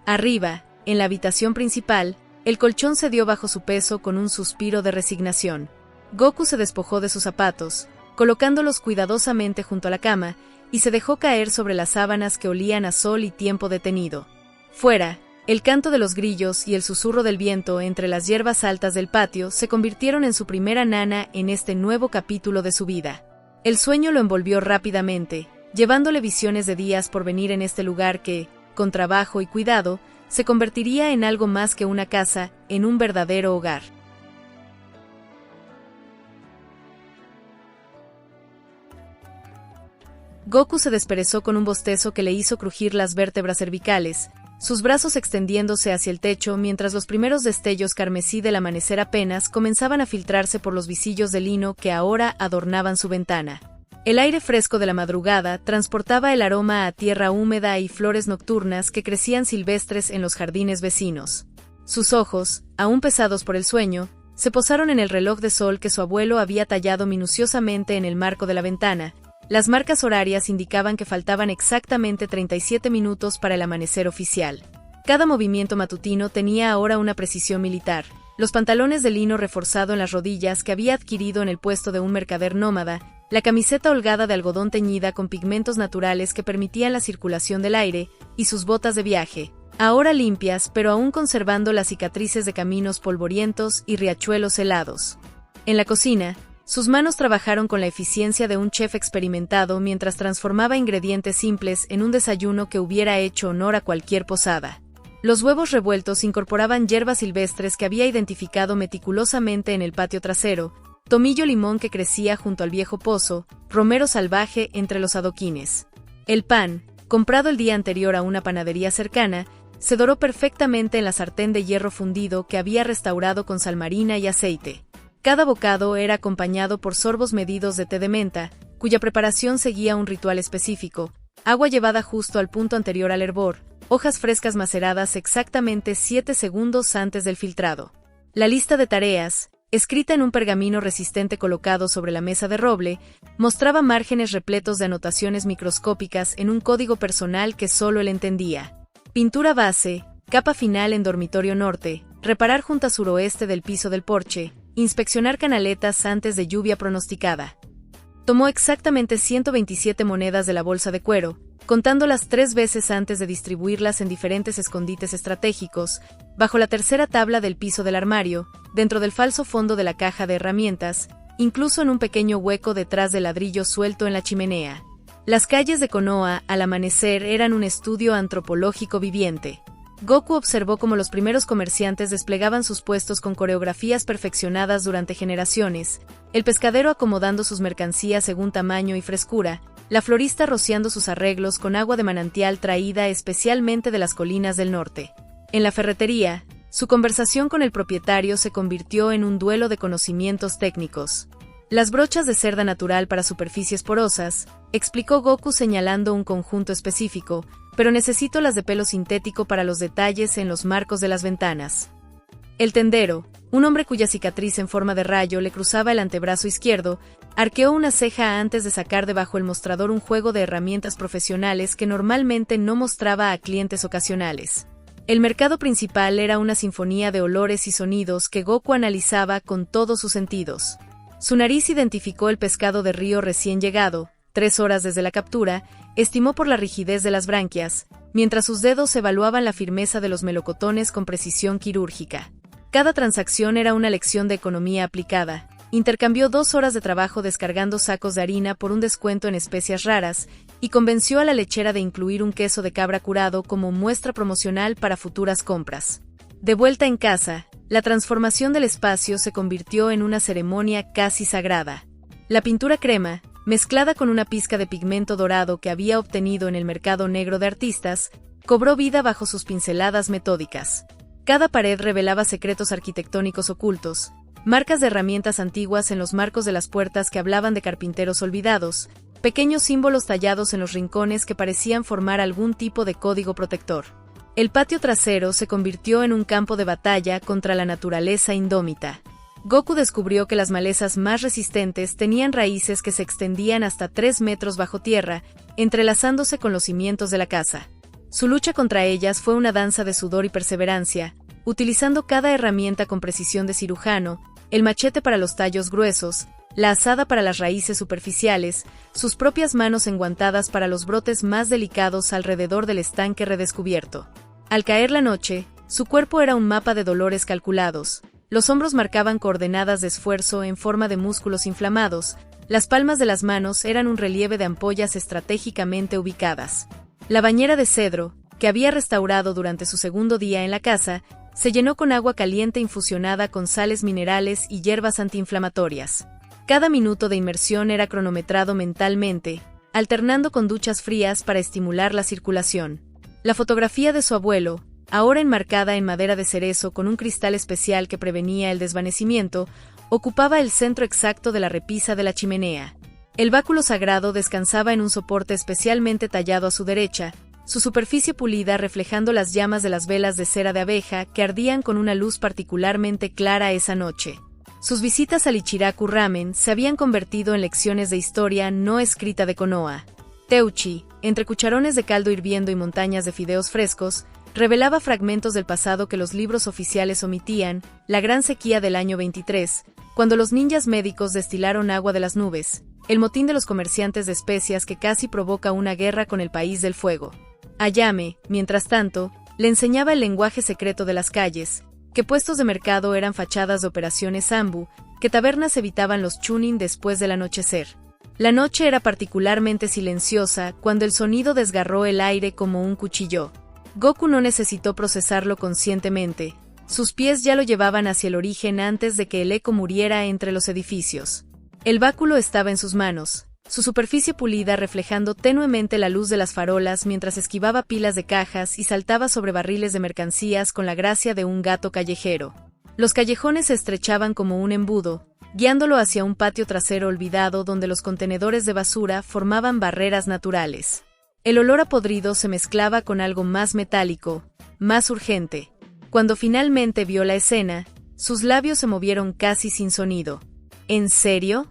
B: Arriba, en la habitación principal, el colchón cedió bajo su peso con un suspiro de resignación. Goku se despojó de sus zapatos, colocándolos cuidadosamente junto a la cama, y se dejó caer sobre las sábanas que olían a sol y tiempo detenido. Fuera, el canto de los grillos y el susurro del viento entre las hierbas altas del patio se convirtieron en su primera nana en este nuevo capítulo de su vida. El sueño lo envolvió rápidamente, llevándole visiones de días por venir en este lugar que, con trabajo y cuidado, se convertiría en algo más que una casa, en un verdadero hogar. Goku se desperezó con un bostezo que le hizo crujir las vértebras cervicales, sus brazos extendiéndose hacia el techo mientras los primeros destellos carmesí del amanecer apenas comenzaban a filtrarse por los visillos de lino que ahora adornaban su ventana. El aire fresco de la madrugada transportaba el aroma a tierra húmeda y flores nocturnas que crecían silvestres en los jardines vecinos. Sus ojos, aún pesados por el sueño, se posaron en el reloj de sol que su abuelo había tallado minuciosamente en el marco de la ventana. Las marcas horarias indicaban que faltaban exactamente 37 minutos para el amanecer oficial. Cada movimiento matutino tenía ahora una precisión militar. Los pantalones de lino reforzado en las rodillas que había adquirido en el puesto de un mercader nómada, la camiseta holgada de algodón teñida con pigmentos naturales que permitían la circulación del aire, y sus botas de viaje, ahora limpias pero aún conservando las cicatrices de caminos polvorientos y riachuelos helados. En la cocina, sus manos trabajaron con la eficiencia de un chef experimentado mientras transformaba ingredientes simples en un desayuno que hubiera hecho honor a cualquier posada. Los huevos revueltos incorporaban hierbas silvestres que había identificado meticulosamente en el patio trasero, tomillo limón que crecía junto al viejo pozo, romero salvaje entre los adoquines. El pan, comprado el día anterior a una panadería cercana, se doró perfectamente en la sartén de hierro fundido que había restaurado con sal marina y aceite. Cada bocado era acompañado por sorbos medidos de té de menta, cuya preparación seguía un ritual específico: agua llevada justo al punto anterior al hervor, hojas frescas maceradas exactamente 7 segundos antes del filtrado. La lista de tareas, escrita en un pergamino resistente colocado sobre la mesa de roble, mostraba márgenes repletos de anotaciones microscópicas en un código personal que solo él entendía. Pintura base, capa final en dormitorio norte, reparar junta suroeste del piso del porche, inspeccionar canaletas antes de lluvia pronosticada. Tomó exactamente 127 monedas de la bolsa de cuero, contándolas 3 veces antes de distribuirlas en diferentes escondites estratégicos, bajo la tercera tabla del piso del armario, dentro del falso fondo de la caja de herramientas, incluso en un pequeño hueco detrás del ladrillo suelto en la chimenea. Las calles de Konoha, al amanecer, eran un estudio antropológico viviente. Goku observó cómo los primeros comerciantes desplegaban sus puestos con coreografías perfeccionadas durante generaciones, el pescadero acomodando sus mercancías según tamaño y frescura, la florista rociando sus arreglos con agua de manantial traída especialmente de las colinas del norte. En la ferretería, su conversación con el propietario se convirtió en un duelo de conocimientos técnicos. Las brochas de cerda natural para superficies porosas, explicó Goku señalando un conjunto específico, pero necesito las de pelo sintético para los detalles en los marcos de las ventanas. El tendero, un hombre cuya cicatriz en forma de rayo le cruzaba el antebrazo izquierdo, arqueó una ceja antes de sacar debajo el mostrador un juego de herramientas profesionales que normalmente no mostraba a clientes ocasionales. El mercado principal era una sinfonía de olores y sonidos que Goku analizaba con todos sus sentidos. Su nariz identificó el pescado de río recién llegado, 3 horas desde la captura, estimó por la rigidez de las branquias, mientras sus dedos evaluaban la firmeza de los melocotones con precisión quirúrgica. Cada transacción era una lección de economía aplicada, intercambió 2 horas de trabajo descargando sacos de harina por un descuento en especias raras, y convenció a la lechera de incluir un queso de cabra curado como muestra promocional para futuras compras. De vuelta en casa, la transformación del espacio se convirtió en una ceremonia casi sagrada. La pintura crema, mezclada con una pizca de pigmento dorado que había obtenido en el mercado negro de artistas, cobró vida bajo sus pinceladas metódicas. Cada pared revelaba secretos arquitectónicos ocultos, marcas de herramientas antiguas en los marcos de las puertas que hablaban de carpinteros olvidados, pequeños símbolos tallados en los rincones que parecían formar algún tipo de código protector. El patio trasero se convirtió en un campo de batalla contra la naturaleza indómita. Goku descubrió que las malezas más resistentes tenían raíces que se extendían hasta 3 metros bajo tierra, entrelazándose con los cimientos de la casa. Su lucha contra ellas fue una danza de sudor y perseverancia, utilizando cada herramienta con precisión de cirujano, el machete para los tallos gruesos, la azada para las raíces superficiales, sus propias manos enguantadas para los brotes más delicados alrededor del estanque redescubierto. Al caer la noche, su cuerpo era un mapa de dolores calculados, los hombros marcaban coordenadas de esfuerzo en forma de músculos inflamados, las palmas de las manos eran un relieve de ampollas estratégicamente ubicadas. La bañera de cedro, que había restaurado durante su segundo día en la casa, se llenó con agua caliente infusionada con sales minerales y hierbas antiinflamatorias. Cada minuto de inmersión era cronometrado mentalmente, alternando con duchas frías para estimular la circulación. La fotografía de su abuelo, ahora enmarcada en madera de cerezo con un cristal especial que prevenía el desvanecimiento, ocupaba el centro exacto de la repisa de la chimenea. El báculo sagrado descansaba en un soporte especialmente tallado a su derecha, su superficie pulida reflejando las llamas de las velas de cera de abeja que ardían con una luz particularmente clara esa noche. Sus visitas al Ichiraku Ramen se habían convertido en lecciones de historia no escrita de Konoha. Teuchi, entre cucharones de caldo hirviendo y montañas de fideos frescos, revelaba fragmentos del pasado que los libros oficiales omitían, la gran sequía del año 23, cuando los ninjas médicos destilaron agua de las nubes, el motín de los comerciantes de especias que casi provoca una guerra con el país del fuego. Ayame, mientras tanto, le enseñaba el lenguaje secreto de las calles, que puestos de mercado eran fachadas de operaciones Sambu, que tabernas evitaban los chunin después del anochecer. La noche era particularmente silenciosa cuando el sonido desgarró el aire como un cuchillo. Goku no necesitó procesarlo conscientemente, sus pies ya lo llevaban hacia el origen antes de que el eco muriera entre los edificios. El báculo estaba en sus manos, su superficie pulida reflejando tenuemente la luz de las farolas mientras esquivaba pilas de cajas y saltaba sobre barriles de mercancías con la gracia de un gato callejero. Los callejones se estrechaban como un embudo, guiándolo hacia un patio trasero olvidado donde los contenedores de basura formaban barreras naturales. El olor a podrido se mezclaba con algo más metálico, más urgente. Cuando finalmente vio la escena, sus labios se movieron casi sin sonido. ¿En serio?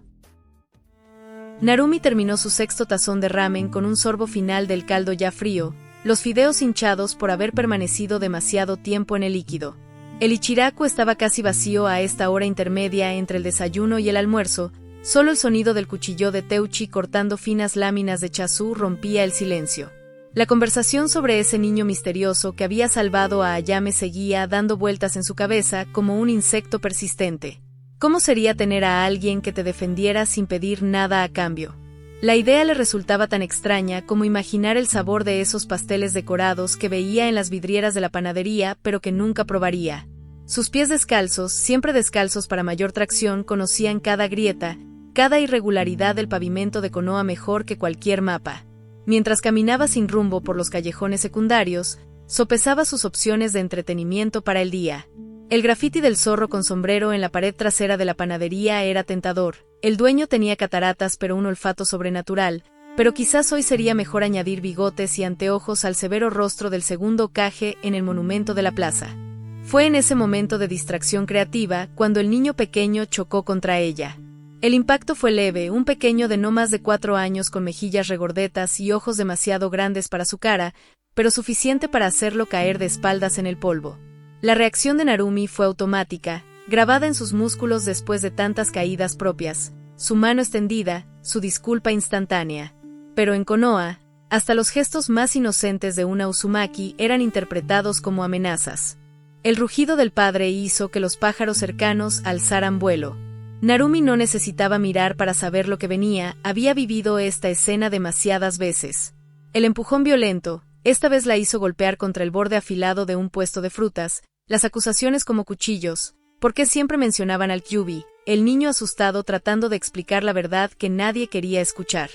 B: Narumi terminó su 6º tazón de ramen con un sorbo final del caldo ya frío, los fideos hinchados por haber permanecido demasiado tiempo en el líquido. El Ichiraku estaba casi vacío a esta hora intermedia entre el desayuno y el almuerzo, solo el sonido del cuchillo de Teuchi cortando finas láminas de chazú rompía el silencio. La conversación sobre ese niño misterioso que había salvado a Ayame seguía dando vueltas en su cabeza como un insecto persistente. ¿Cómo sería tener a alguien que te defendiera sin pedir nada a cambio? La idea le resultaba tan extraña como imaginar el sabor de esos pasteles decorados que veía en las vidrieras de la panadería pero que nunca probaría. Sus pies descalzos, siempre descalzos para mayor tracción, conocían cada grieta, cada irregularidad del pavimento de Konoha mejor que cualquier mapa. Mientras caminaba sin rumbo por los callejones secundarios, sopesaba sus opciones de entretenimiento para el día. El grafiti del zorro con sombrero en la pared trasera de la panadería era tentador. El dueño tenía cataratas pero un olfato sobrenatural, pero quizás hoy sería mejor añadir bigotes y anteojos al severo rostro del segundo Kage en el monumento de la plaza. Fue en ese momento de distracción creativa cuando el niño pequeño chocó contra ella. El impacto fue leve, un pequeño de no más de 4 años con mejillas regordetas y ojos demasiado grandes para su cara, pero suficiente para hacerlo caer de espaldas en el polvo. La reacción de Narumi fue automática, grabada en sus músculos después de tantas caídas propias, su mano extendida, su disculpa instantánea. Pero en Konoha, hasta los gestos más inocentes de una Uzumaki eran interpretados como amenazas. El rugido del padre hizo que los pájaros cercanos alzaran vuelo. Narumi no necesitaba mirar para saber lo que venía, había vivido esta escena demasiadas veces. El empujón violento, esta vez la hizo golpear contra el borde afilado de un puesto de frutas, las acusaciones como cuchillos. ¿Por qué siempre mencionaban al Kyuubi? El niño asustado tratando de explicar la verdad que nadie quería escuchar.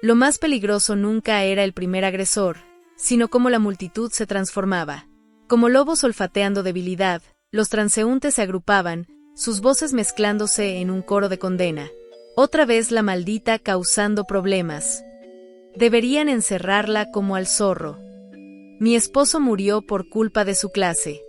B: Lo más peligroso nunca era el primer agresor, sino cómo la multitud se transformaba. Como lobos olfateando debilidad, los transeúntes se agrupaban, sus voces mezclándose en un coro de condena. Otra vez la maldita causando problemas. Deberían encerrarla como al zorro. Mi esposo murió por culpa de su clase.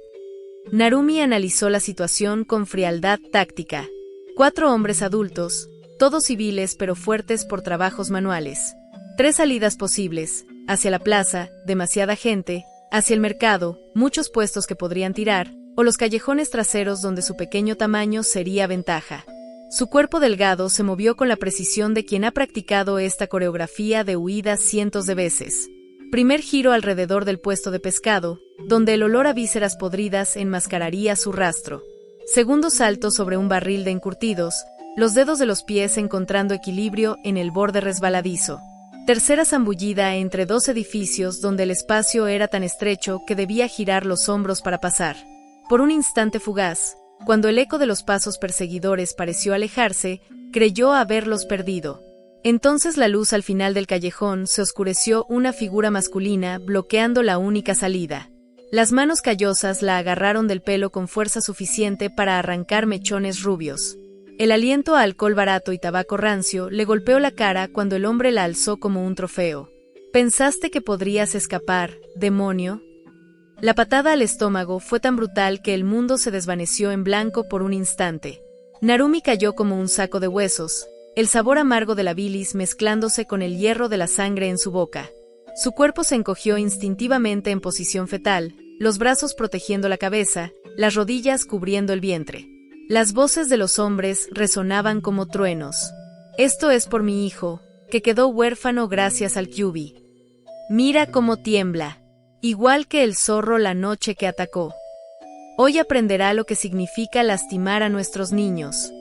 B: Narumi analizó la situación con frialdad táctica. 4 hombres adultos, todos civiles pero fuertes por trabajos manuales. 3 salidas posibles, hacia la plaza, demasiada gente, hacia el mercado, muchos puestos que podrían tirar, o los callejones traseros donde su pequeño tamaño sería ventaja. Su cuerpo delgado se movió con la precisión de quien ha practicado esta coreografía de huida cientos de veces. Primer giro alrededor del puesto de pescado, donde el olor a vísceras podridas enmascararía su rastro. Segundo salto sobre un barril de encurtidos, los dedos de los pies encontrando equilibrio en el borde resbaladizo. Tercera zambullida entre 2 edificios donde el espacio era tan estrecho que debía girar los hombros para pasar. Por un instante fugaz, cuando el eco de los pasos perseguidores pareció alejarse, creyó haberlos perdido. Entonces la luz al final del callejón se oscureció una figura masculina bloqueando la única salida. Las manos callosas la agarraron del pelo con fuerza suficiente para arrancar mechones rubios. El aliento a alcohol barato y tabaco rancio le golpeó la cara cuando el hombre la alzó como un trofeo. ¿Pensaste que podrías escapar, demonio? La patada al estómago fue tan brutal que el mundo se desvaneció en blanco por un instante. Narumi cayó como un saco de huesos, el sabor amargo de la bilis mezclándose con el hierro de la sangre en su boca. Su cuerpo se encogió instintivamente en posición fetal, los brazos protegiendo la cabeza, las rodillas cubriendo el vientre. Las voces de los hombres resonaban como truenos. Esto es por mi hijo, que quedó huérfano gracias al Kyuubi. Mira cómo tiembla. Igual que el zorro la noche que atacó. Hoy aprenderá lo que significa lastimar a nuestros niños.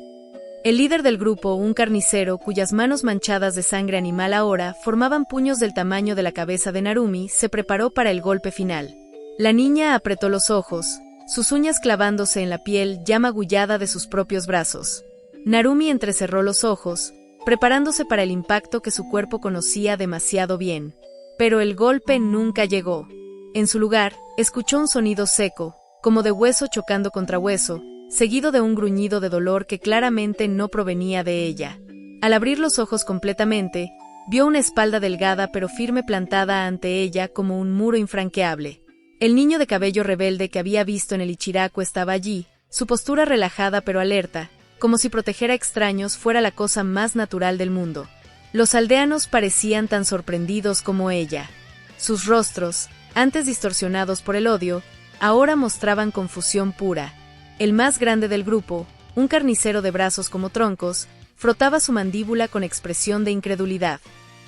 B: El líder del grupo, un carnicero cuyas manos manchadas de sangre animal ahora formaban puños del tamaño de la cabeza de Narumi, se preparó para el golpe final. La niña apretó los ojos, sus uñas clavándose en la piel ya magullada de sus propios brazos. Narumi entrecerró los ojos, preparándose para el impacto que su cuerpo conocía demasiado bien. Pero el golpe nunca llegó. En su lugar, escuchó un sonido seco, como de hueso chocando contra hueso, seguido de un gruñido de dolor que claramente no provenía de ella. Al abrir los ojos completamente, vio una espalda delgada pero firme plantada ante ella como un muro infranqueable. El niño de cabello rebelde que había visto en el Ichiraku estaba allí, su postura relajada pero alerta, como si proteger a extraños fuera la cosa más natural del mundo. Los aldeanos parecían tan sorprendidos como ella. Sus rostros, antes distorsionados por el odio, ahora mostraban confusión pura. El más grande del grupo, un carnicero de brazos como troncos, frotaba su mandíbula con expresión de incredulidad.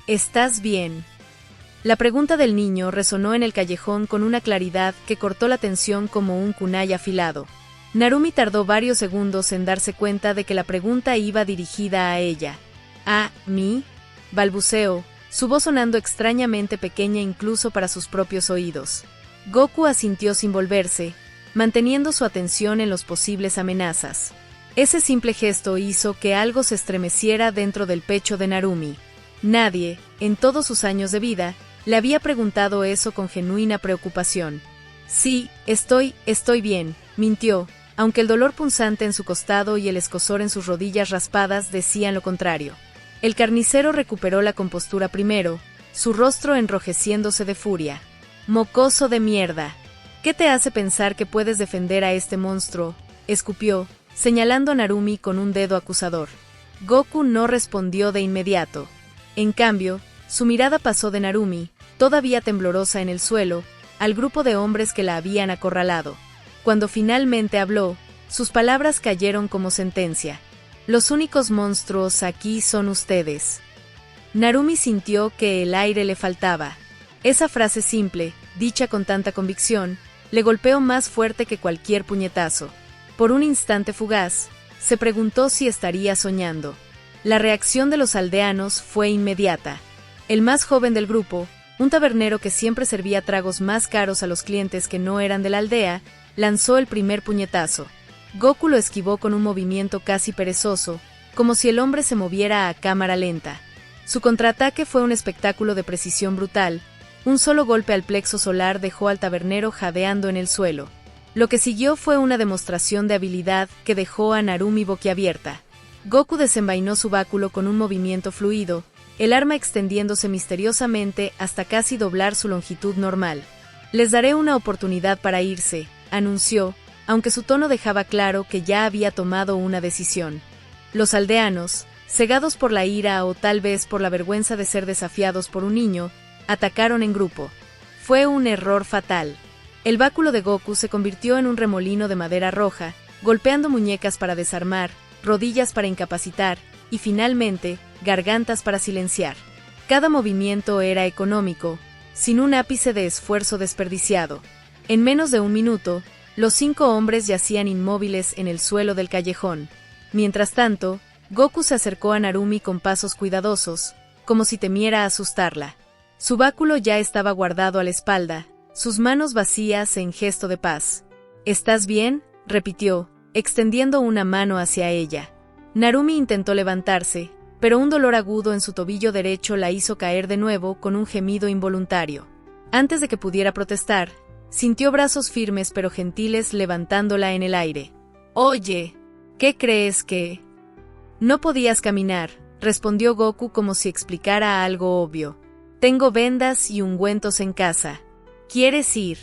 B: ¿Estás bien? La pregunta del niño resonó en el callejón con una claridad que cortó la tensión como un kunai afilado. Narumi tardó varios segundos en darse cuenta de que la pregunta iba dirigida a ella. ¿A mí? Balbuceó, su voz sonando extrañamente pequeña incluso para sus propios oídos. Goku asintió sin volverse, manteniendo su atención en los posibles amenazas. Ese simple gesto hizo que algo se estremeciera dentro del pecho de Narumi. Nadie, en todos sus años de vida, le había preguntado eso con genuina preocupación. Sí, estoy bien, mintió, aunque el dolor punzante en su costado y el escozor en sus rodillas raspadas decían lo contrario. El carnicero recuperó la compostura primero, su rostro enrojeciéndose de furia. «Mocoso de mierda. ¿Qué te hace pensar que puedes defender a este monstruo?», escupió, señalando a Narumi con un dedo acusador. Goku no respondió de inmediato. En cambio, su mirada pasó de Narumi, todavía temblorosa en el suelo, al grupo de hombres que la habían acorralado. Cuando finalmente habló, sus palabras cayeron como sentencia. «Los únicos monstruos aquí son ustedes». Narumi sintió que el aire le faltaba. Esa frase simple, dicha con tanta convicción, le golpeó más fuerte que cualquier puñetazo. Por un instante fugaz, Se preguntó si estaría soñando. La reacción de los aldeanos fue inmediata. El más joven del grupo, un tabernero que siempre servía tragos más caros a los clientes que no eran de la aldea, lanzó el primer puñetazo. Goku lo esquivó con un movimiento casi perezoso, como si el hombre se moviera a cámara lenta. Su contraataque fue un espectáculo de precisión brutal. Un solo golpe al plexo solar dejó al tabernero jadeando en el suelo. Lo que siguió fue una demostración de habilidad que dejó a Narumi boquiabierta. Goku desenvainó su báculo con un movimiento fluido, el arma extendiéndose misteriosamente hasta casi doblar su longitud normal. «Les daré una oportunidad para irse», anunció, aunque su tono dejaba claro que ya había tomado una decisión. Los aldeanos, cegados por la ira o tal vez por la vergüenza de ser desafiados por un niño, atacaron en grupo. Fue un error fatal. El báculo de Goku se convirtió en un remolino de madera roja, golpeando muñecas para desarmar, rodillas para incapacitar, y finalmente, gargantas para silenciar. Cada movimiento era económico, sin un ápice de esfuerzo desperdiciado. En menos de un minuto, los 5 hombres yacían inmóviles en el suelo del callejón. Mientras tanto, Goku se acercó a Narumi con pasos cuidadosos, como si temiera asustarla. Su báculo ya estaba guardado a la espalda, sus manos vacías en gesto de paz. «¿Estás bien?», repitió, extendiendo una mano hacia ella. Narumi intentó levantarse, pero un dolor agudo en su tobillo derecho la hizo caer de nuevo con un gemido involuntario. Antes de que pudiera protestar, sintió brazos firmes pero gentiles levantándola en el aire. «Oye, ¿qué crees que...?» «No podías caminar», respondió Goku como si explicara algo obvio. «Tengo vendas y ungüentos en casa. ¿Quieres ir?».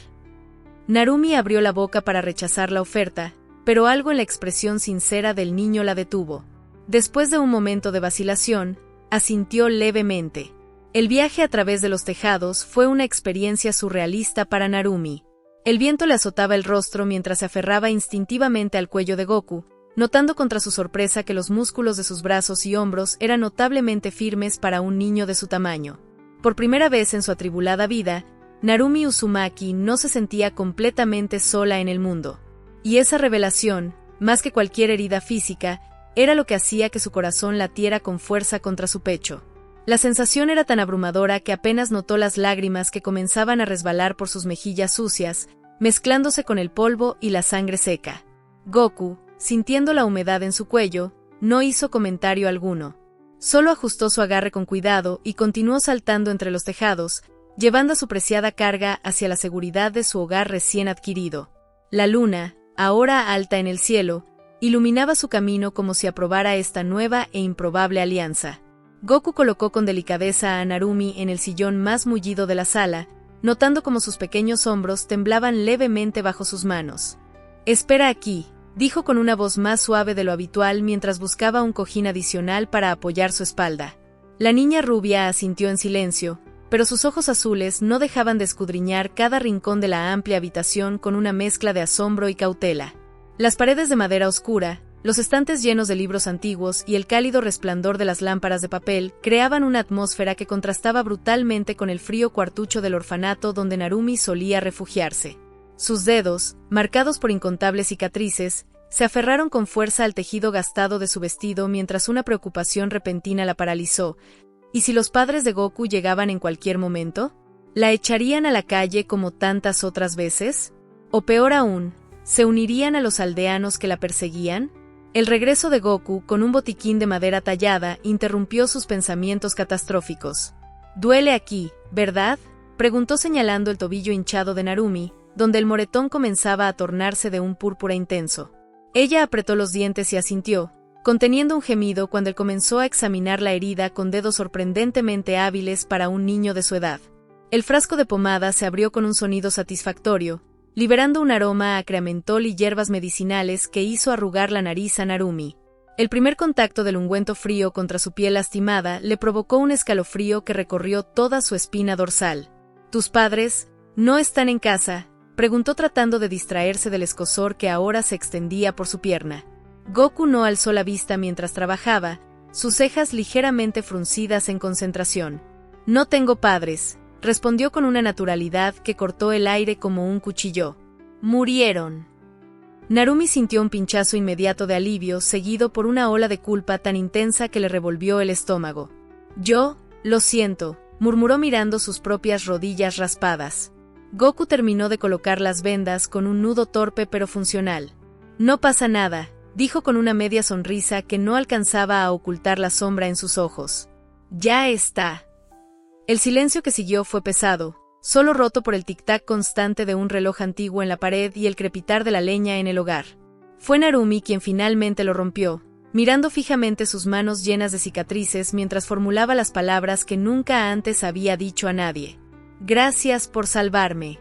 B: Narumi abrió la boca para rechazar la oferta, pero algo en la expresión sincera del niño la detuvo. Después de un momento de vacilación, asintió levemente. El viaje a través de los tejados fue una experiencia surrealista para Narumi. El viento le azotaba el rostro mientras se aferraba instintivamente al cuello de Goku, notando contra su sorpresa que los músculos de sus brazos y hombros eran notablemente firmes para un niño de su tamaño. Por primera vez en su atribulada vida, Narumi Uzumaki no se sentía completamente sola en el mundo. Y esa revelación, más que cualquier herida física, era lo que hacía que su corazón latiera con fuerza contra su pecho. La sensación era tan abrumadora que apenas notó las lágrimas que comenzaban a resbalar por sus mejillas sucias, mezclándose con el polvo y la sangre seca. Goku, sintiendo la humedad en su cuello, no hizo comentario alguno. Solo ajustó su agarre con cuidado y continuó saltando entre los tejados, llevando su preciada carga hacia la seguridad de su hogar recién adquirido. La luna, ahora alta en el cielo, iluminaba su camino como si aprobara esta nueva e improbable alianza. Goku colocó con delicadeza a Narumi en el sillón más mullido de la sala, notando como sus pequeños hombros temblaban levemente bajo sus manos. «Espera aquí», dijo con una voz más suave de lo habitual mientras buscaba un cojín adicional para apoyar su espalda. La niña rubia asintió en silencio, pero sus ojos azules no dejaban de escudriñar cada rincón de la amplia habitación con una mezcla de asombro y cautela. Las paredes de madera oscura, los estantes llenos de libros antiguos y el cálido resplandor de las lámparas de papel creaban una atmósfera que contrastaba brutalmente con el frío cuartucho del orfanato donde Narumi solía refugiarse. Sus dedos, marcados por incontables cicatrices, se aferraron con fuerza al tejido gastado de su vestido mientras una preocupación repentina la paralizó. ¿Y si los padres de Goku llegaban en cualquier momento? ¿La echarían a la calle como tantas otras veces? ¿O peor aún, se unirían a los aldeanos que la perseguían? El regreso de Goku con un botiquín de madera tallada interrumpió sus pensamientos catastróficos. «Duele aquí, ¿verdad?», preguntó señalando el tobillo hinchado de Narumi, donde el moretón comenzaba a tornarse de un púrpura intenso. Ella apretó los dientes y asintió, conteniendo un gemido cuando él comenzó a examinar la herida con dedos sorprendentemente hábiles para un niño de su edad. El frasco de pomada se abrió con un sonido satisfactorio, liberando un aroma a creamentol y hierbas medicinales que hizo arrugar la nariz a Narumi. El primer contacto del ungüento frío contra su piel lastimada le provocó un escalofrío que recorrió toda su espina dorsal. «¿Tus padres no están en casa?», preguntó tratando de distraerse del escozor que ahora se extendía por su pierna. Goku no alzó la vista mientras trabajaba, sus cejas ligeramente fruncidas en concentración. «No tengo padres», respondió con una naturalidad que cortó el aire como un cuchillo. «Murieron». Narumi sintió un pinchazo inmediato de alivio, seguido por una ola de culpa tan intensa que le revolvió el estómago. Lo siento, murmuró mirando sus propias rodillas raspadas. Goku terminó de colocar las vendas con un nudo torpe pero funcional. No pasa nada, dijo con una media sonrisa que no alcanzaba a ocultar la sombra en sus ojos. Ya está. El silencio que siguió fue pesado, solo roto por el tic-tac constante de un reloj antiguo en la pared y el crepitar de la leña en el hogar. Fue Narumi quien finalmente lo rompió, mirando fijamente sus manos llenas de cicatrices mientras formulaba las palabras que nunca antes había dicho a nadie. Gracias por salvarme.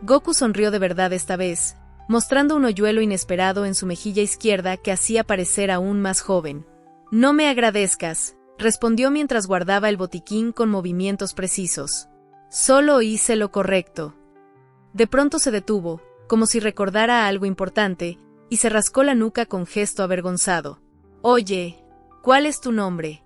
B: Goku sonrió de verdad esta vez, mostrando un hoyuelo inesperado en su mejilla izquierda que hacía parecer aún más joven. No me agradezcas, respondió mientras guardaba el botiquín con movimientos precisos. Solo hice lo correcto. De pronto se detuvo, como si recordara algo importante, y se rascó la nuca con gesto avergonzado. Oye, ¿cuál es tu nombre?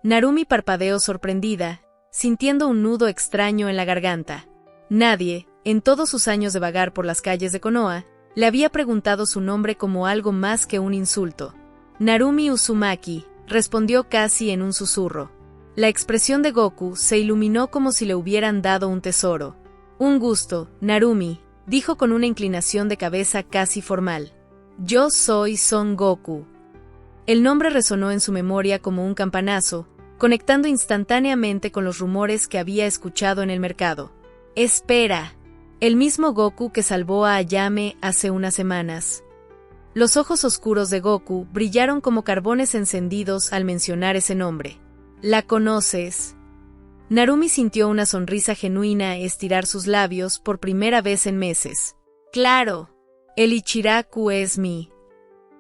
B: Narumi parpadeó sorprendida, sintiendo un nudo extraño en la garganta. Nadie, en todos sus años de vagar por las calles de Konoha, le había preguntado su nombre como algo más que un insulto. Narumi Uzumaki, respondió casi en un susurro. La expresión de Goku se iluminó como si le hubieran dado un tesoro. Un gusto, Narumi, dijo con una inclinación de cabeza casi formal. Yo soy Son Goku. El nombre resonó en su memoria como un campanazo, conectando instantáneamente con los rumores que había escuchado en el mercado. Espera. El mismo Goku que salvó a Ayame hace unas semanas. Los ojos oscuros de Goku brillaron como carbones encendidos al mencionar ese nombre. ¿La conoces? Narumi sintió una sonrisa genuina estirar sus labios por primera vez en meses. Claro. El Ichiraku es mi.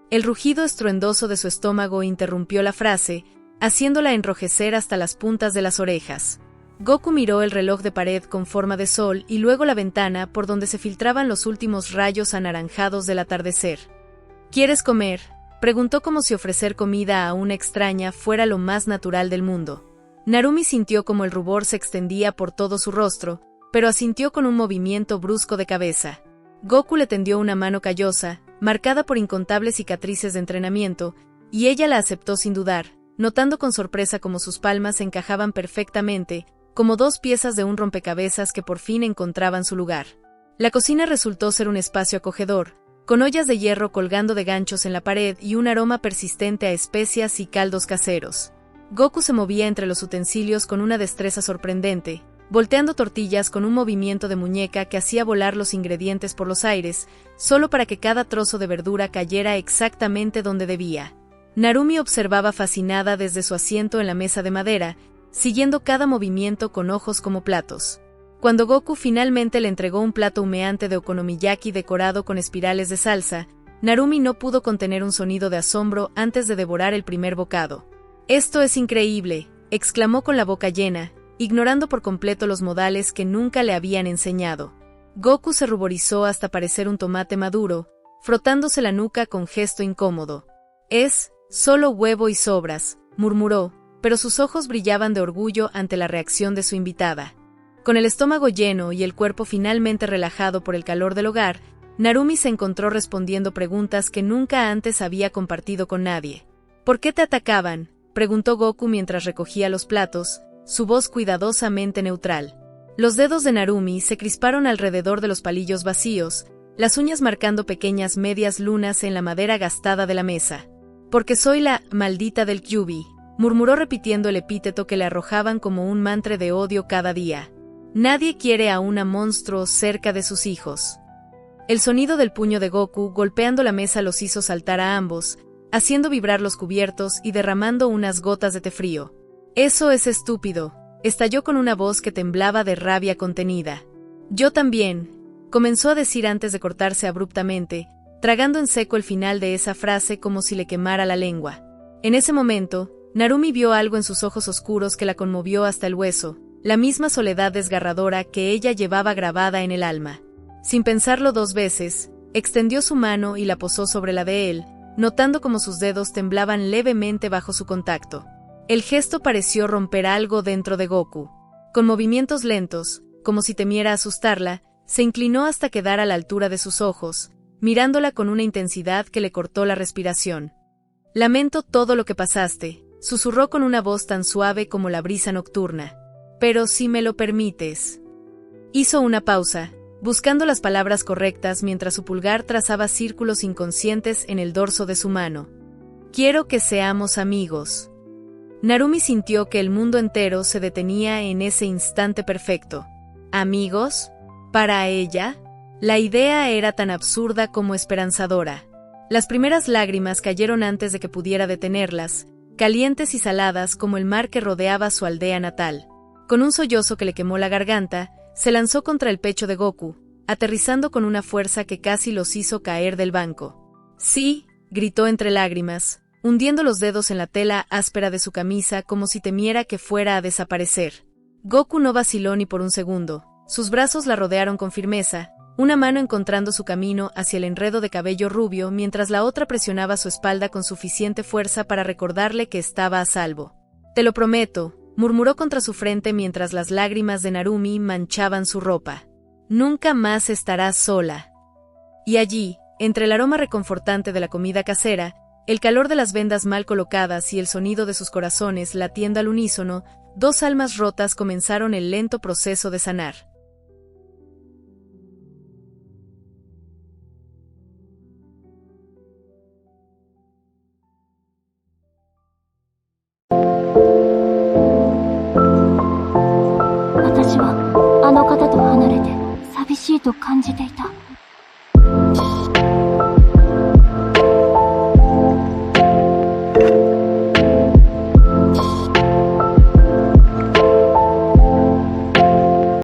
B: El rugido estruendoso de su estómago interrumpió la frase, haciéndola enrojecer hasta las puntas de las orejas. Goku miró el reloj de pared con forma de sol y luego la ventana por donde se filtraban los últimos rayos anaranjados del atardecer. ¿Quieres comer?, preguntó como si ofrecer comida a una extraña fuera lo más natural del mundo. Narumi sintió como el rubor se extendía por todo su rostro, pero asintió con un movimiento brusco de cabeza. Goku le tendió una mano callosa, marcada por incontables cicatrices de entrenamiento, y ella la aceptó sin dudar, notando con sorpresa cómo sus palmas encajaban perfectamente, como dos piezas de un rompecabezas que por fin encontraban su lugar. La cocina resultó ser un espacio acogedor, con ollas de hierro colgando de ganchos en la pared y un aroma persistente a especias y caldos caseros. Goku se movía entre los utensilios con una destreza sorprendente, volteando tortillas con un movimiento de muñeca que hacía volar los ingredientes por los aires, solo para que cada trozo de verdura cayera exactamente donde debía. Narumi observaba fascinada desde su asiento en la mesa de madera, siguiendo cada movimiento con ojos como platos. Cuando Goku finalmente le entregó un plato humeante de okonomiyaki decorado con espirales de salsa, Narumi no pudo contener un sonido de asombro antes de devorar el primer bocado. «Esto es increíble», exclamó con la boca llena, ignorando por completo los modales que nunca le habían enseñado. Goku se ruborizó hasta parecer un tomate maduro, frotándose la nuca con gesto incómodo. «Es solo huevo y sobras», murmuró, pero sus ojos brillaban de orgullo ante la reacción de su invitada. Con el estómago lleno y el cuerpo finalmente relajado por el calor del hogar, Narumi se encontró respondiendo preguntas que nunca antes había compartido con nadie. ¿Por qué te atacaban?, preguntó Goku mientras recogía los platos, su voz cuidadosamente neutral. Los dedos de Narumi se crisparon alrededor de los palillos vacíos, las uñas marcando pequeñas medias lunas en la madera gastada de la mesa. «Porque soy la maldita del Kyuubi», murmuró repitiendo el epíteto que le arrojaban como un mantra de odio cada día. Nadie quiere a una monstruo cerca de sus hijos. El sonido del puño de Goku golpeando la mesa los hizo saltar a ambos, haciendo vibrar los cubiertos y derramando unas gotas de té frío. «Eso es estúpido», estalló con una voz que temblaba de rabia contenida. «Yo también», comenzó a decir antes de cortarse abruptamente, tragando en seco el final de esa frase como si le quemara la lengua. En ese momento, Narumi vio algo en sus ojos oscuros que la conmovió hasta el hueso, la misma soledad desgarradora que ella llevaba grabada en el alma. Sin pensarlo dos veces, extendió su mano y la posó sobre la de él, notando cómo sus dedos temblaban levemente bajo su contacto. El gesto pareció romper algo dentro de Goku. Con movimientos lentos, como si temiera asustarla, se inclinó hasta quedar a la altura de sus ojos, mirándola con una intensidad que le cortó la respiración. «Lamento todo lo que pasaste», susurró con una voz tan suave como la brisa nocturna. «Pero si me lo permites». Hizo una pausa, buscando las palabras correctas mientras su pulgar trazaba círculos inconscientes en el dorso de su mano. «Quiero que seamos amigos». Narumi sintió que el mundo entero se detenía en ese instante perfecto. ¿Amigos? ¿Para ella? La idea era tan absurda como esperanzadora. Las primeras lágrimas cayeron antes de que pudiera detenerlas, calientes y saladas como el mar que rodeaba su aldea natal. Con un sollozo que le quemó la garganta, se lanzó contra el pecho de Goku, aterrizando con una fuerza que casi los hizo caer del banco. «Sí», gritó entre lágrimas, hundiendo los dedos en la tela áspera de su camisa como si temiera que fuera a desaparecer. Goku no vaciló ni por un segundo. Sus brazos la rodearon con firmeza, una mano encontrando su camino hacia el enredo de cabello rubio mientras la otra presionaba su espalda con suficiente fuerza para recordarle que estaba a salvo. «Te lo prometo», murmuró contra su frente mientras las lágrimas de Narumi manchaban su ropa. «Nunca más estarás sola». Y allí, entre el aroma reconfortante de la comida casera, el calor de las vendas mal colocadas y el sonido de sus corazones latiendo al unísono, dos almas rotas comenzaron el lento proceso de sanar.
C: «私はあの方と離れて寂しいと感じていた。